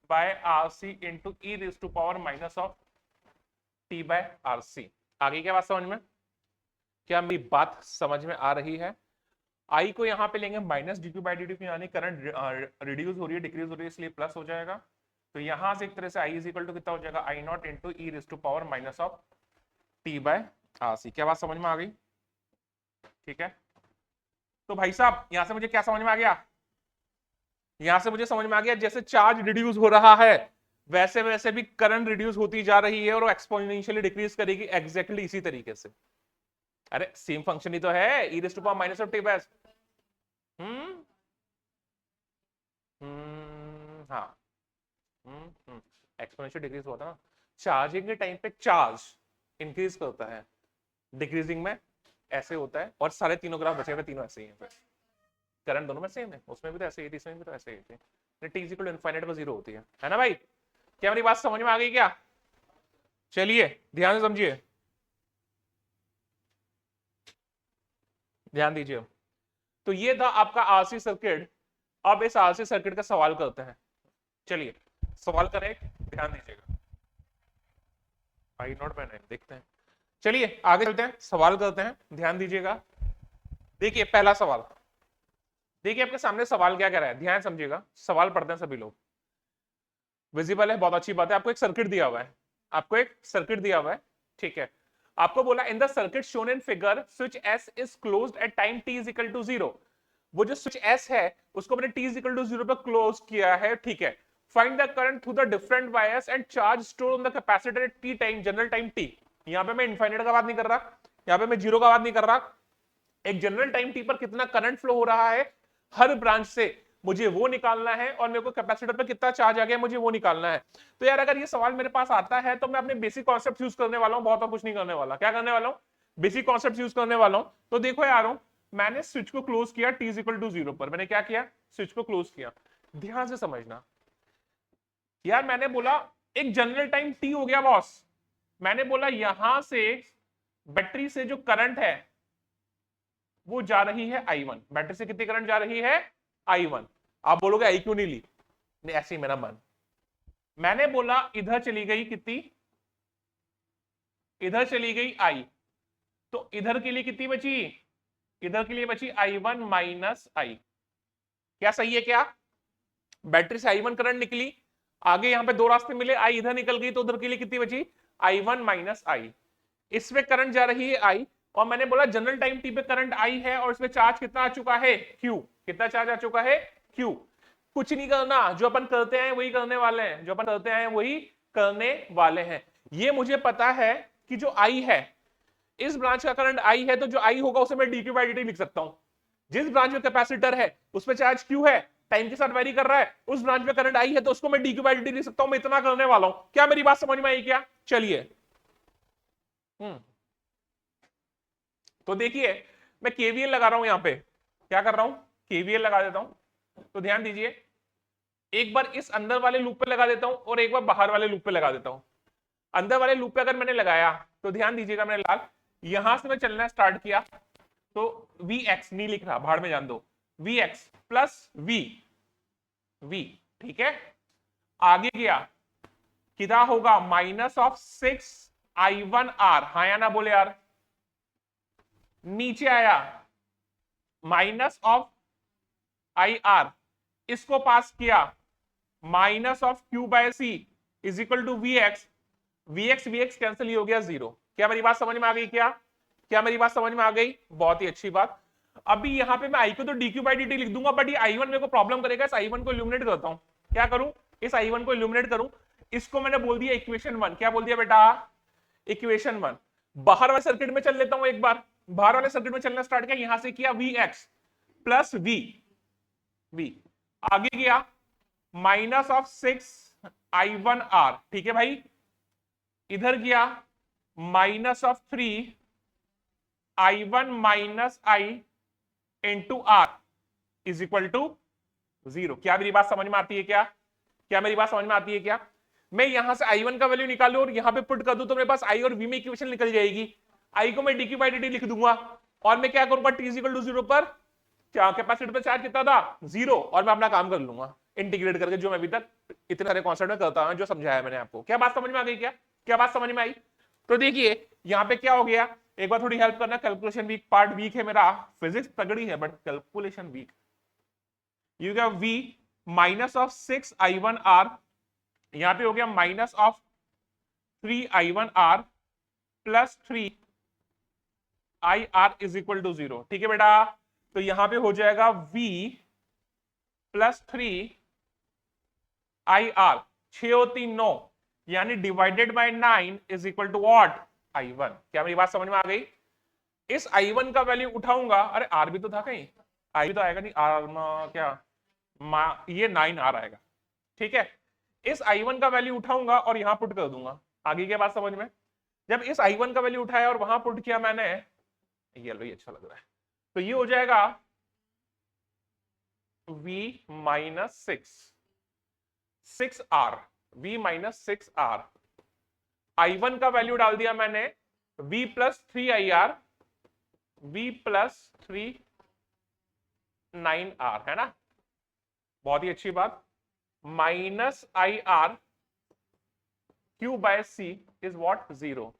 by R C into E raise to power minus of T by R C. आगे क्या बात समझ में? क्या मेरी बात समझ में आ रही है? आई को यहाँ पे लेंगे minus D Q by D T, यानी करंट रिड्यूस हो रही है, डिक्रीज हो रही है, इसलिए प्लस हो जाएगा। तो यहां से एक तरह से आई इज इक्वल टू कितना हो जाएगा, I not into E raise to power minus of T by are C. क्या बात समझ में आ गई? ठीक है, तो भाई साहब यहां से मुझे क्या समझ में आ गया? यहां से मुझे समझ में आ गया जैसे चार्ज रिड्यूस हो रहा है वैसे वैसे भी करंट रिड्यूस होती जा रही है और वो एक्सपोनेंशियली डिक्रीज करेगी, एग्जैक्टली इसी तरीके से। अरे सेम फंक्शन ही तो है, E raise to power minus of T by. Hmm हाँ, एक्सपोनेंशियल डिक्रीज होता है ना, चार्जिंग के टाइम पे चार्ज इंक्रीज करता है, डिक्रीजिंग में ऐसे होता है, और सारे तीनों ग्राफ बचे हुए तीनों ऐसे ही हैं। करंट दोनों में सेम है, उसमें भी तो ऐसे ही थी, इसमें भी तो ऐसे ही थी। T is equal to infinite पर जीरो होती है ना भाई? क्या मेरी बात समझ में आ गई क्या? चलिए ध्यान से समझिए, ध्यान दीजिए। तो ये था आपका आरसी सर्किट। अब इस आरसी सर्किट का सवाल करते हैं। चलिए सवाल करें, ध्यान दीजिएगा। आई नॉट बाय 9 देखते हैं। चलिए आगे चलते हैं, सवाल करते हैं, ध्यान दीजिएगा। देखिए पहला सवाल, देखिए आपके सामने सवाल क्या कह रहा है, ध्यान समझिएगा। सवाल पढ़ते हैं सभी लोग, विजिबल है, बहुत अच्छी बात है। आपको एक सर्किट दिया हुआ है, आपको एक सर्किट दिया हुआ है, ठीक है। आपको बोला in the circuit shown in figure switch S is closed at time t is equal to 0। वो जो स्विच एस है उसको मैंने टी इज इक्वल टू 0 पर क्लोज किया है, ठीक है। Find the current through the different wires and charge store on the capacitor eight T time, general time T. यहां पे मैं इनफाइनाइट का बात नहीं कर रहा, यहां पे मैं जीरो का बात नहीं कर रहा। एक जनरल टाइम टी पर कितना करंट फ्लो हो रहा है हर ब्रांच से, मुझे वो निकालना है, और मेरे को कैपेसिटर पर कितना चार्ज आ गया मुझे वो निकालना है। तो यार अगर ये सवाल मेरे पास आता है तो मैं अपने बेसिक कॉन्सेप्ट यूज करने वाला हूँ, बहुत और कुछ नहीं करने वाला। क्या करने वाला हूँ? बेसिक कॉन्सेप्ट यूज करने वाला हूँ। तो देखो यार, मैंने स्विच को क्लोज किया टी इज इक्वल टू 0 पर। मैंने क्या किया? स्विच को क्लोज किया। ध्यान से समझना यार, मैंने बोला एक जनरल टाइम टी हो गया बॉस। मैंने बोला यहां से बैटरी से जो करंट है वो जा रही है I1। बैटरी से कितनी करंट जा रही है? I1। आप बोलोगे आई क्यों नहीं ली? नहीं, ऐसे ही मेरा मन। मैंने बोला इधर चली गई कितनी, इधर चली गई I, तो इधर के लिए कितनी बची? इधर के लिए बची I1 माइनस I। क्या सही है क्या? बैटरी से I1 करंट निकली, आगे यहां पे दो रास्ते मिले, I इधर निकल गई, तो उधर के लिए कितनी बची? I1 minus I। इसमें करंट जा रही है I, और मैंने बोला जनरल टाइम टी पे करंट I है, और इसमें चार्ज कितना आ चुका है? Q। कितना चार्ज आ चुका है? Q। कुछ नहीं करना, जो अपन करते हैं वही करने वाले हैं, जो अपन करते हैं वही करने वाले हैं। ये मुझे पता है कि जो I है, इस ब्रांच का करंट I है, तो जो I होगा उसे मैं dq बाई dt लिख सकता हूं। जिस ब्रांच में कैपेसिटर है उसमें चार्ज Q है, टाइम के साथ वेरी कर रहा है, उस ब्रांच में करंट I है, तो उसको मैं dq बाई dt लिख सकता हूं। मैं इतना करने वाला हूं। क्या मेरी बात समझ में आई क्या? चलिए तो देखिए मैं केवीएल लगा रहा हूं यहां पे। क्या कर रहा हूं? केवीएल लगा देता हूं। तो ध्यान दीजिए, एक बार इस अंदर वाले लूप पे लगा देता हूं और एक बार बाहर वाले लूप पे लगा देता हूं। अंदर वाले लूप पे अगर मैंने लगाया तो ध्यान दीजिएगा, मैंने लाल यहां से मैं चलना स्टार्ट किया, तो वी एक्स नहीं लिख रहा, भाड़ में जान दो, v x plus v v, ठीक है। आगे गया, कितना होगा? माइनस ऑफ 6I1R, हाँ या ना बोले यार। नीचे आया माइनस ऑफ IR, इसको पास किया, minus of Q by C is equal to V X. V X cancel ही हो गया 0। क्या मेरी बात समझ में आ गई क्या? क्या मेरी बात समझ में आ गई? बहुत ही अच्छी बात। अभी यहाँ पे मैं आई को तो dq बाई dt लिख दूंगा, बट ये i1 मेरे को प्रॉब्लम करेगा। इस i1 को इल्यूमिनेट करता हूँ। क्या करूं? इस i1 को इल्यूमिनेट करूं। इसको मैंने बोल दिया इक्वेशन 1। क्या बोल दिया बेटा? इक्वेशन 1। बाहर वाले सर्किट में चल लेता हूं एक बार। बाहर वाले सर्किट में चलना स्टार्ट किया, यहां से किया vx प्लस v आगे गया माइनस ऑफ 6i1r। ठीक है भाई। इधर गया minus of 3i1 minus i into r is equal to 0। क्या मेरी बात समझ में आती है? क्या मेरी बात समझ में आती है? क्या मैं यहां से i1 का वैल्यू निकालू और यहां पे पुट कर दूं तो मेरे पास i और v में इक्वेशन निकल जाएगी। i को मैं dq बाई dt लिख दूंगा और मैं क्या करूंगा, t इक्वल टू 0 पर क्या कैपेसिटर पे चार्ज कितना था? 0, और मैं अपना काम कर लूंगा इंटीग्रेट करके, जो मैं अभी तक इतने सारे कॉन्सेप्ट में करता हूं, जो समझाया मैंने आपको। क्या बात समझ में आ गई? क्या बात समझ में आई? तो देखिए यहाँ पे क्या हो गया, एक बार थोड़ी हेल्प करना। कैलकुलेशन वीक, पार्ट वीक है मेरा, फिजिक्स तगड़ी है बट कैलकुलेशन वीक। यू गया v माइनस ऑफ 6i1r, यहां पे हो गया minus of 3i1r plus 3ir is equal to 0। ठीक है बेटा। तो यहां पे हो जाएगा v प्लस 3ir, 6 और 3 9, यानी divided by 9 is equal to what? i1। क्या मेरी बात समझ में आ गई? इस i1 का वैल्यू उठाऊंगा, अरे r भी तो था कहीं, i भी तो आएगा नहीं, r क्या ये 9r आएगा। ठीक है। इस i1 का वैल्यू उठाऊंगा और यहां पुट कर दूंगा। आगे की बात समझ में? जब इस i1 का वैल्यू उठाया और वहां पुट किया मैंने, ये लो, ये अच्छा लग रहा है, तो ये हो जाएगा v minus 6r, v minus 6r। i1 का वैल्यू डाल दिया मैंने v plus 3ir, v plus 3 9r, है ना? बहुत ही अच्छी बात। Minus ir q by c is what? 0।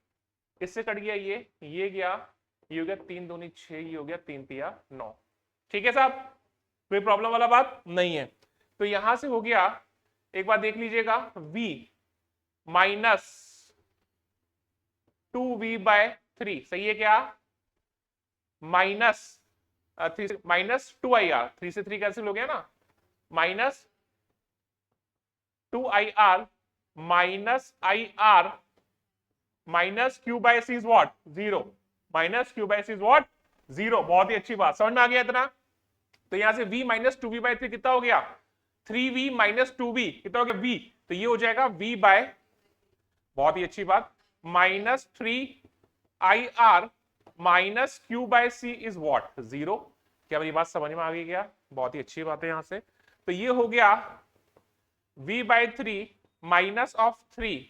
इससे कट गया ये गया, ये हो गया 3 दूनी 6, ये हो गया 3 तिया 9। ठीक है साहब, कोई प्रॉब्लम वाला बात नहीं है। तो यहां से हो गया, एक बार देख लीजिएगा, v माइनस 2v बाय 3, सही है क्या? माइनस 2ir, 3 से 3 कैंसिल हो गया ना, minus 2ir minus ir minus q by c is what? 0। Minus q by c is what? 0। बहुत ही अच्छी बात, समझ में आ गया इतना? तो यहां से v माइनस 2v बाय 3 कितना हो गया? 3v माइनस 2v कितना हो गया? v। तो ये हो जाएगा v बाय, बहुत ही अच्छी बात, minus 3ir minus q by c is what? 0। क्या मेरी बात समझ में आ गई? क्या बहुत ही अच्छी बात है यहां से। तो ये हो गया v बाय 3 माइनस ऑफ 3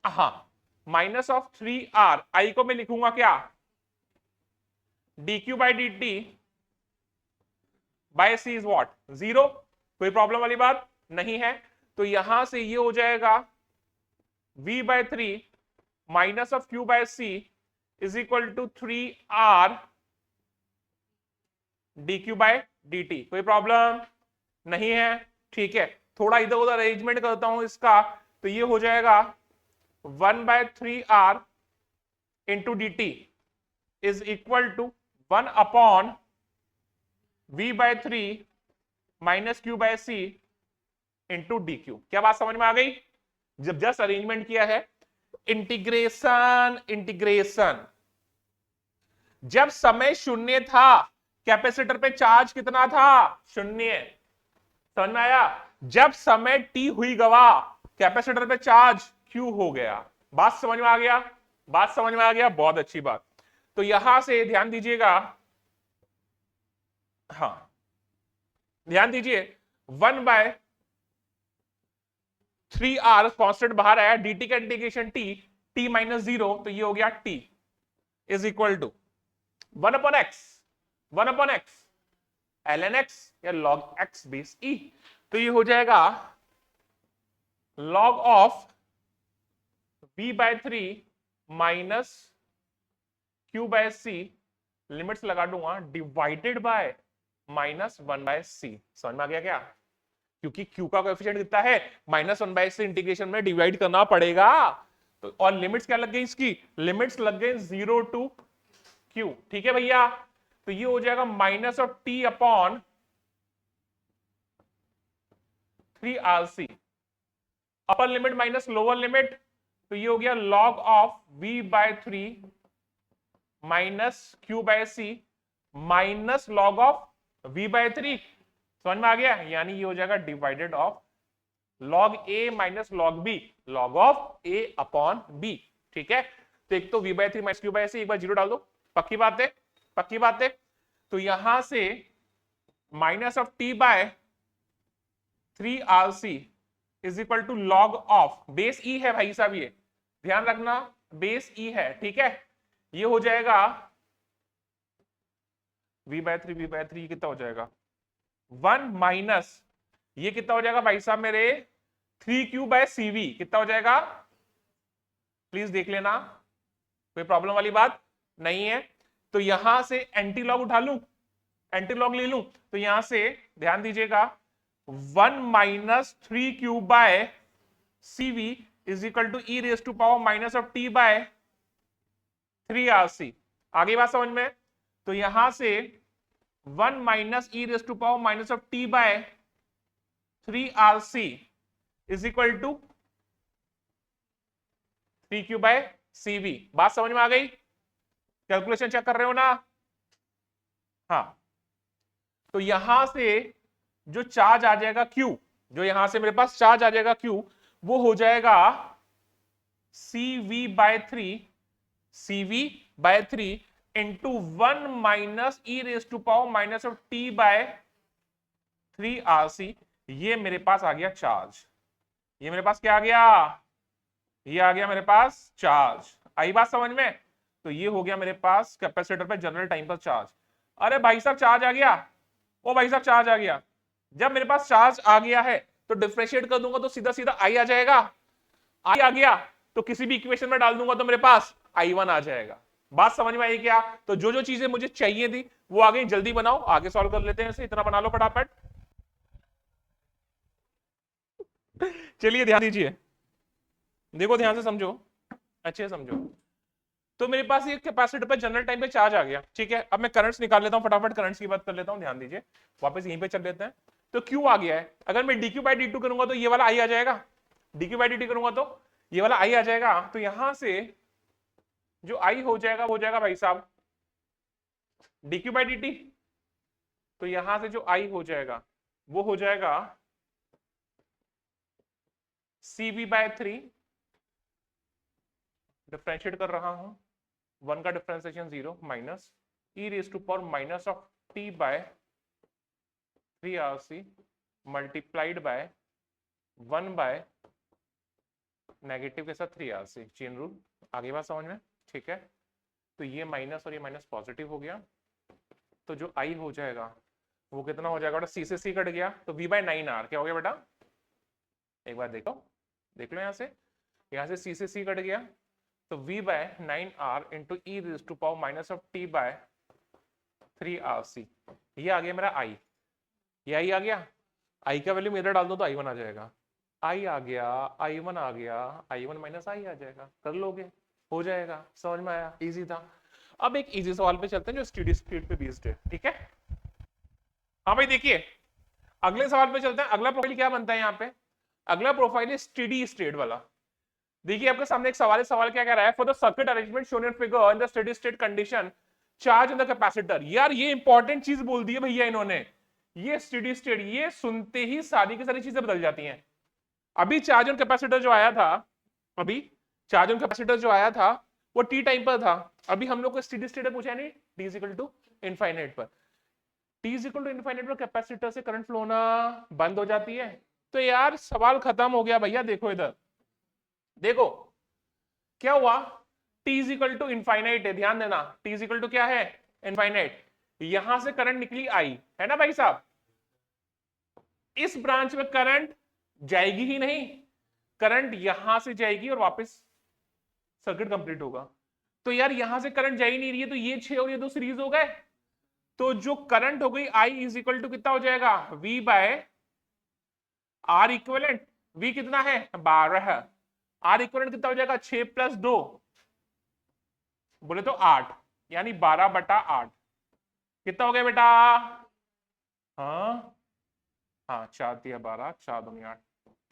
हाँ माइनस ऑफ 3r, i को मैं लिखूंगा क्या? dq by dt by c is what? 0। कोई प्रॉब्लम वाली बात नहीं है। तो यहां से ये हो जाएगा v by 3 minus of q by c is equal to 3r dq by dt। कोई प्रॉब्लम नहीं है? ठीक है, थोड़ा इधर उधर अरेंजमेंट करता हूं इसका, तो ये हो जाएगा 1 by 3r into D T is equal to 1 upon v by 3 minus Q by C into D q. क्या बात समझ में आ गई? जब जस्ट अरेंजमेंट किया है, इंटीग्रेशन जब समय शून्य था, कैपेसिटर पे चार्ज कितना था? 0। समझ में आया? जब समय t हुई गवा, कैपेसिटर पे चार्ज q हो गया। बात समझ में आ गया? बात समझ में आ गया? बहुत अच्छी बात। तो यहां से ध्यान दीजिएगा, हाँ ध्यान दीजिए, 1 बाय 3r कॉन्स्टेंट बाहर आया, dt का इंटीग्रेशन t माइनस 0, तो ये हो गया t is equal to 1 upon x ln x या log x बेस e। तो ये हो जाएगा log of v by 3 minus q by c, limits लगा दूंगा, divided by minus 1 by c। समझ में आ गया क्या? क्योंकि Q का कोएफिशिएंट कितना है -1/, से इंटीग्रेशन में डिवाइड करना पड़ेगा। तो और लिमिट्स क्या लग गई इसकी, लिमिट्स लग गई 0 to Q। ठीक है भैया, तो ये हो जाएगा -T/3RC, अपर लिमिट माइनस लोअर लिमिट, तो ये हो गया log of V/3 minus Q/C minus log of V/3। समझ में आ गया, यानी ये हो जाएगा divided of log A minus log B, log of A upon B। ठीक है, तो एक तो V/3 माइनस Q/C, एक बार जीरो डाल दो, पक्की बात है, पक्की बात है। तो यहां से minus of T/3RC is equal to log of base E है भाई साहब, ये ध्यान रखना बेस E है। ठीक है, ये हो जाएगा V/3 कितना हो जाएगा 1 माइनस, ये कितना हो जाएगा भाई साहब मेरे 3Q/CV, कितना हो जाएगा प्लीज देख लेना, कोई प्रॉब्लम वाली बात नहीं है। तो यहां से एंटी लॉग उठा लूं, एंटी लॉग ले लूं, तो यहां से ध्यान दीजिएगा 1 minus 3Q/CV is equal to E raise to power minus of T/3RC। आगे बात समझ में, तो यहां से 1 minus E raise to power minus of T/3RC is equal to 3Q/CV। बात समझ में आ गई, कैलकुलेशन चेक कर रहे हो ना। हाँ, तो यहां से जो चार्ज आ जाएगा Q, जो यहां से मेरे पास चार्ज आ जाएगा Q, वो हो जाएगा CV/3 into 1 minus E raise to power minus of T/3RC। ये मेरे पास आ गया चार्ज, ये मेरे पास क्या आ गया, ये आ गया मेरे पास चार्ज। आई बात समझ में, तो ये हो गया मेरे पास कैपेसिटर पे जनरल टाइम पर चार्ज। अरे भाई साहब चार्ज आ गया, ओ भाई साहब चार्ज आ गया। जब मेरे पास चार्ज आ गया है तो डिफरेंशिएट कर दूंगा तो सीधा सीधा आई आ जाएगा, आई आ गया तो किसी भी इक्वेशन में डाल दूंगा तो मेरे पास I1 आ जाएगा। बात समझ में आई क्या, तो जो जो चीजें मुझे चाहिए थी वो आ गई, जल्दी बनाओ आगे सॉल्व कर लेते हैं, इसे इतना बना लो फटाफट। चलिए ध्यान दीजिए, देखो ध्यान से समझो, अच्छे से समझो। तो मेरे पास ये कैपेसिटर पे जनरल टाइम पे चार्ज आ गया। ठीक है, अब मैं करंट्स निकाल लेता हूं, फटाफट करंट्स की बात कर लेता हूं, ध्यान दीजिए, वापस यहीं पे चल लेते हैं। तो Q आ गया है, अगर मैं dQ/dt करूंगा तो ये वाला I आ जाएगा, dQ/dt करूंगा तो ये वाला I आ जाएगा। तो यहां से जो I हो जाएगा वो हो जाएगा भाई साहब dQ/dt, तो यहां से जो I हो जाएगा वो हो जाएगा CV/3, डिफरेंशिएट कर रहा हूं, 1 का differentiation 0 minus E raise to power minus of T/3RC multiplied by 1 by negative के साथ 3RC, चेन रूल। आगे बात समझ में, ठीक है। तो ये माइनस और ये माइनस पॉजिटिव हो गया, तो जो I हो जाएगा वो कितना हो जाएगा बेटा, C से C कट गया तो V/9R क्या हो गया बेटा, एक बार देखो, देख लो यहाँ से C से C कट गया तो V/9R into E raise to power minus of T/3RC, ये आ गया मेरा I, ये I आ गया, I का वैल्यू मेरा डाल दो तो I1 आ जाएगा, I आ गया, I1 आ गया, I1 माइनस I आ जाएगा, कर लोगे, हो जाएगा। समझ में आया, इजी था। अब एक इजी सवाल पे चलते हैं जो स्टेडी स्टेट पे बेस्ड है। ठीक है, हाँ भाई देखिए, अगले सवाल पे चलते हैं। अगला प्रोफाइल क्या बनता है यहाँ पे, अगला प्रोफाइल है स्टेडी स्टेट वाला। देखिए आपके सामने एक सवाल है, सवाल क्या कह रहा है, for the circuit arrangement shown in figure in the steady state condition charge in the capacitor. यार ये इंपॉर्टेंट चीज बोल दी है भैया इन्होंने, ये स्टेडी स्टेट, ये सुनते ही सारी की सारी चीजें बदल जाती हैं। अभी चार्ज ऑन कैपेसिटर जो आया था, अभी चार्ज ऑन कैपेसिटर जो आया था वो टी टाइम पर था, अभी हम लोग को स्टेडी स्टेट में पूछा नहीं, T is equal to infinite पर, T is equal to infinite पर कैपेसिटर से करंट फ्लो होना बंद हो जाती है। तो यार सवाल खत्म हो गया भैया, देखो इधर देखो क्या हुआ, t is equal to infinite है, ध्यान देना, टी इज इक्वल टू क्या है इनफाइनाइट, यहां से करंट निकली आई है ना भाई साहब, इस ब्रांच में करंट जाएगी ही नहीं, करंट यहां से जाएगी और वापस सर्किट कंप्लीट होगा। तो यार यहां से करंट जा ही नहीं रही है, तो ये 6 और ये 2 सीरीज हो गए, तो जो करंट हो गई I इज इक्वल टू कितना हो जाएगा V आर इक्विवेलेंट वी कितना है 12, आर इक्विवेलेंट कितना हो जाएगा 6 + 2 बोले तो 8, यानी 12/8 कितना हो गया बेटा? हाँ हाँ 4 दिया 12, 4 दूनी 8,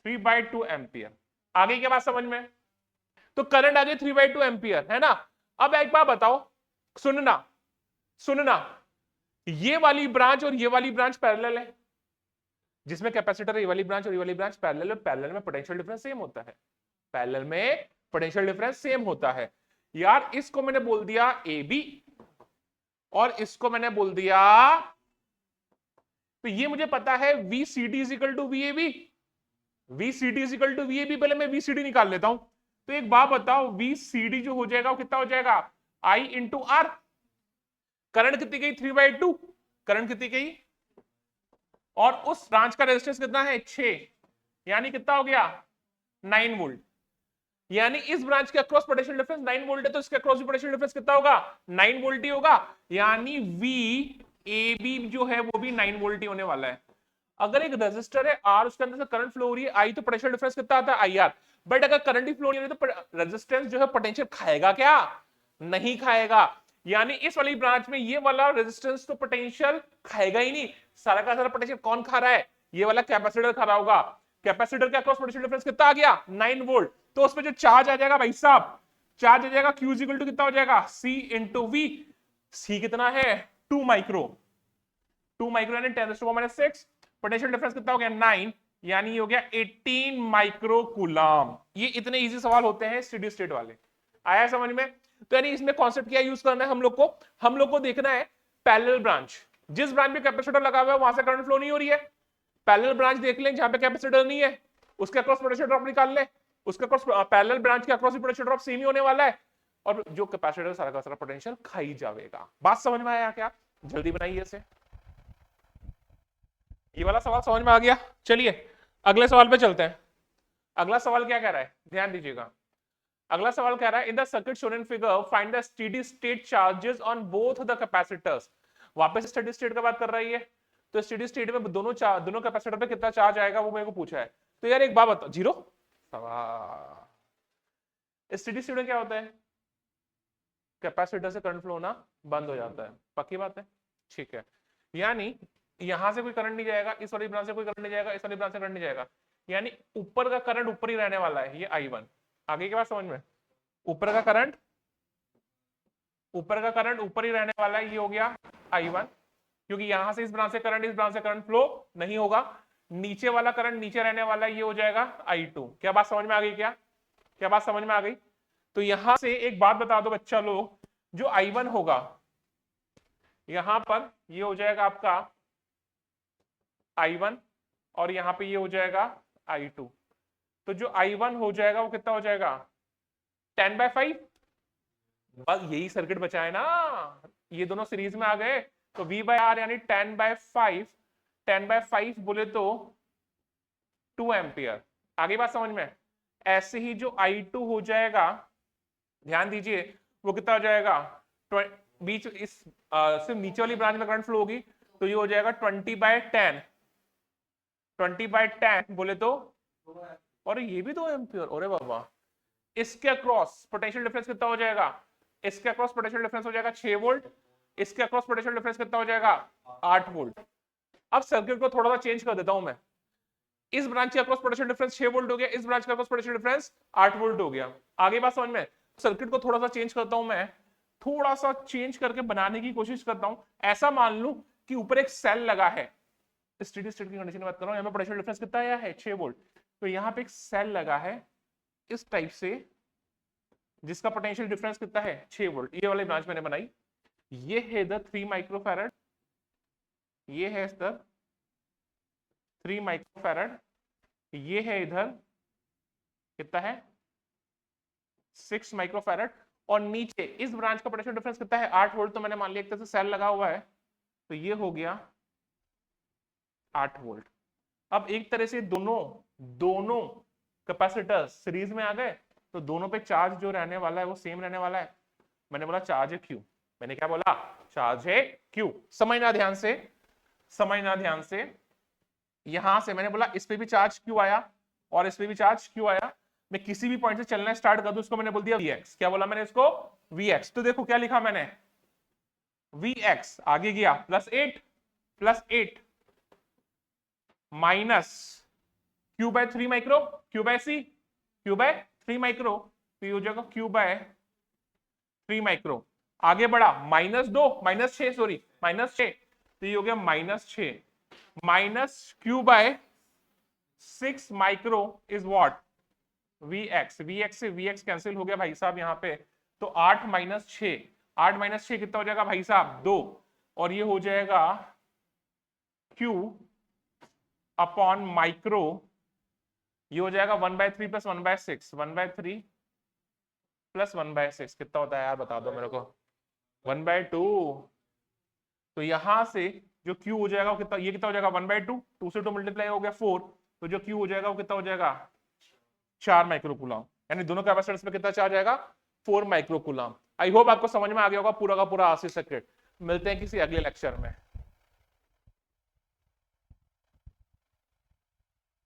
3/2 एम्पियर। आगे क्या बात समझ में? तो करंट आ गई 3/2 एम्पियर, है ना? अब एक बात बताओ, सुनना सुनना, ये वाली ब्रांच और ये वाली ब्रांच पैरेलल है, जिसमें कैपेसिटर ये वाली ब्रांच और ये वाली ब्रांच पैरेलल है, पैरेलल में पोटेंशियल डिफरेंस सेम होता है, पैरेलल में पोटेंशियल डिफरेंस सेम होता है। यार इसको मैंने बोल दिया ए बी और इसको मैंने बोल दिया, तो ये मुझे पता है v c d is equal to v a b, v c d is equal to v a b, पहले मैं वी सी डी निकाल लेता हूं। तो एक बात बताओ, वी सी डी जो हो जाएगा वो कितना हो जाएगा आई इंटू आर, करंट कितनी गई 3/2, करंट कितनी गई, और उस ब्रांच का रेजिस्टेंस कितना है 6, यानी कितना हो गया 9 वोल्ट, यानी इस ब्रांच के अक्रॉस पोटेंशियल डिफरेंस 9 वोल्ट है, तो इसके अक्रॉस पोटेंशियल डिफरेंस कितना होगा 9 वोल्ट ही होगा, यानी वी ए बी जो है वो भी 9 वोल्ट ही होने वाला है। अगर एक रेजिस्टर है आर, उसके अंदर से करंट फ्लो हो रही है आई, तो पोटेंशियल डिफरेंस कितना आता है आई आर, बट अगर करंट ही फ्लो नहीं हो रही तो रेजिस्टेंस जो है पोटेंशियल खाएगा क्या? नहीं खाएगा, यानी इस वाली ब्रांच में ये वाला रेजिस्टेंस तो पोटेंशियल खाएगा ही नहीं, सारा का सारा पोटेंशियल कौन खा रहा है? ये वाला कैपेसिटर खा रहा होगा। कैपेसिटर के अक्रॉस पोटेंशियल डिफरेंस कितना आ गया 9 वोल्ट, तो उसमें जो चार्ज आ जाएगा भाई साहब, चार्ज आ जाएगा Q इक्वल टू कितना हो जाएगा C इंटू वी, सी कितना है 2 माइक्रो, 2 माइक्रो यानी 10⁻⁶, पोटेंशियल डिफरेंस कितना हो गया 9, यानी हो गया 18 माइक्रो कूलम। ये इतने इजी सवाल होते हैं स्टेडी स्टेट वाले, आया समझ में? तो यानी इसमें कॉन्सेप्ट क्या यूज करना है हम लोग को देखना है पैरेलल ब्रांच, जिस ब्रांच में कैपेसिटर लगा हुआ है वहां से करंट फ्लो नहीं हो रही है, पैरेलल ब्रांच देख लें जहां पे कैपेसिटर नहीं है, उसके अक्रॉस पोटेंशियल ड्रॉप निकाल ले, उसके अक्रॉस पैरेलल ब्रांच के अक्रॉस पोटेंशियल ड्रॉप सेम ही होने वाला है, और जो कैपेसिटर सारा का सारा पोटेंशियल खाई जाएगा। बात समझ में आया क्या? जल्दी बनाइए इसे, ये वाला सवाल समझ में आ गया? चलिए अगले सवाल पे चलते हैं। अगला सवाल क्या कह रहा है, ध्यान दीजिएगा। अगला सवाल कह रहा है इन the circuit shown in figure find the steady state charges on both the capacitors. वापस स्टेडी स्टेट का बात कर रही है, तो स्टेडी स्टेट में दोनों कैपेसिटर पे कितना चार्ज आएगा वो मेरे को पूछा है। तो यार एक बात बताओ, 0 स्टेडी स्टेट में क्या होता है, कैपेसिटर से करंट फ्लो होना बंद हो जाता है, पक्की बात है, ठीक है। यानी यहां से कोई करंट नहीं जाएगा, इस वाली ब्रांच से कोई करंट नहीं जाएगा, इस वाली ब्रांच से करंट नहीं जाएगा, यानी ऊपर का करंट ऊपर ही रहने वाला है, ये I1। आगे के बाद समझ में, ऊपर का करंट ऊपर ही रहने वाला है, ये हो गया I1, क्योंकि यहां से इस ब्रांच से करंट फ्लो नहीं होगा, नीचे वाला करंट नीचे रहने वाला है, ये हो जाएगा I2। क्या बात समझ में आ गई? क्या बात समझ में आ गई? तो यहां से एक बात बता दो बच्चा लोग, जो I1 होगा यहां पर ये हो जाएगा आपका I1, और यहां पे ये हो जाएगा I2, तो जो I1 हो जाएगा वो कितना हो जाएगा 10/5। बस यही सर्किट बचा है ना, ये दोनों सीरीज में आ गए, तो V/R यानी 10/5, 10/5 बोले तो 2 एम्पियर। आगे बात समझ में? ऐसे ही जो I2 हो जाएगा, ध्यान दीजिए, वो कितना हो जाएगा बीच इस सिर्फ नीचे वाली ब्रांच में करंट फ्लो होगी, तो ये हो जाएगा 20/10, 20/10 बोले तो, और ये भी 2 एम्पियर, अरे बाबा। इसके अक्रॉस पोटेंशियल डिफरेंस कितना हो जाएगा, इसके अक्रॉस पोटेंशियल डिफरेंस हो जाएगा 6 वोल्ट, इसके अक्रॉस पोटेंशियल डिफरेंस कितना हो जाएगा 8 वोल्ट। अब सर्किट को थोड़ा सा चेंज कर देता हूं मैं, इस ब्रांच के अक्रॉस पोटेंशियल डिफरेंस 6 वोल्ट हो गया, इस ब्रांच का अक्रॉस पोटेंशियल डिफरेंस 8 वोल्ट हो गया। आगे बात समझ में? सर्किट को थोड़ा सा चेंज करता हूं मैं, थोड़ा सा चेंज करके बनाने की कोशिश करता हूं। ऐसा मान लूं कि ऊपर एक सेल लगा है, स्टेडी स्टेट की कंडीशन की बात कर रहा हूं, यहां पे पोटेंशियल डिफरेंस कितना आया है 6 वोल्ट, तो यहां पे एक सेल लगा है इस टाइप से, जिसका पोटेंशियल डिफरेंस कितना है 6 वोल्ट। ये वाली ब्रांच मैंने बनाई, ये है इधर 3 माइक्रोफैरड, ये है इधर 3 माइक्रोफैरड, ये है इधर कितना है 6 माइक्रोफैरड, और नीचे इस ब्रांच का पोटेंशियल डिफरेंस कितना है 8 वोल्ट। तो मैंने मान लिया एक तरह से सेल लगा हुआ है, तो ये हो गया 8 वोल्ट। अब एक तरह से दोनों कैपेसिटर सीरीज में आ गए, तो दोनों पे चार्ज जो रहने वाला है वो सेम रहने वाला है। मैंने बोला चार्ज है Q, मैंने क्या बोला चार्ज है Q। समझना ध्यान से, समझना ध्यान से। यहां से मैंने बोला इस पे भी चार्ज क्यों आया और इस पे भी चार्ज क्यों आया, मैं किसी भी पॉइंट से चलना स्टार्ट कर दूं, उसको मैंने बोल दिया Vx। क्या बोला मैंने इसको? Vx। तो देखो क्या लिखा मैंने, Vx आगे गया +8 minus Q/3 micro, Q/C, Q/3 micro, तो ये हो जाएगा Q/3 माइक्रो। आगे बढ़ा -6 सॉरी -6, तो ये हो गया -6 minus Q/6 micro is what? Vx। Vx से Vx कैंसिल हो गया भाई साहब यहाँ पे, तो 8 - 6, 8 - 6 कितना हो जाएगा भाई साहब? 2, और ये हो जाएगा Q/माइक्रो, ये हो जाएगा 1/3 + 1/6, 1/3 + 1/6 कितना होता है यार, बता दो मेरे को? 1/2। तो यहां से जो Q हो जाएगा वो कितना, ये कितना हो जाएगा? 1/2, 2 से 2 मल्टीप्लाई हो गया 4, तो जो Q हो जाएगा वो कितना हो जाएगा? 4 माइक्रो कूलम। यानी दोनों कैपेसिटर्स में कितना चार्ज आएगा? 4 माइक्रो कूलम। आई होप आपको समझ में आ गया होगा पूरा का पूरा आरसी सर्किट। मिलते हैं किसी अगले लेक्चर में।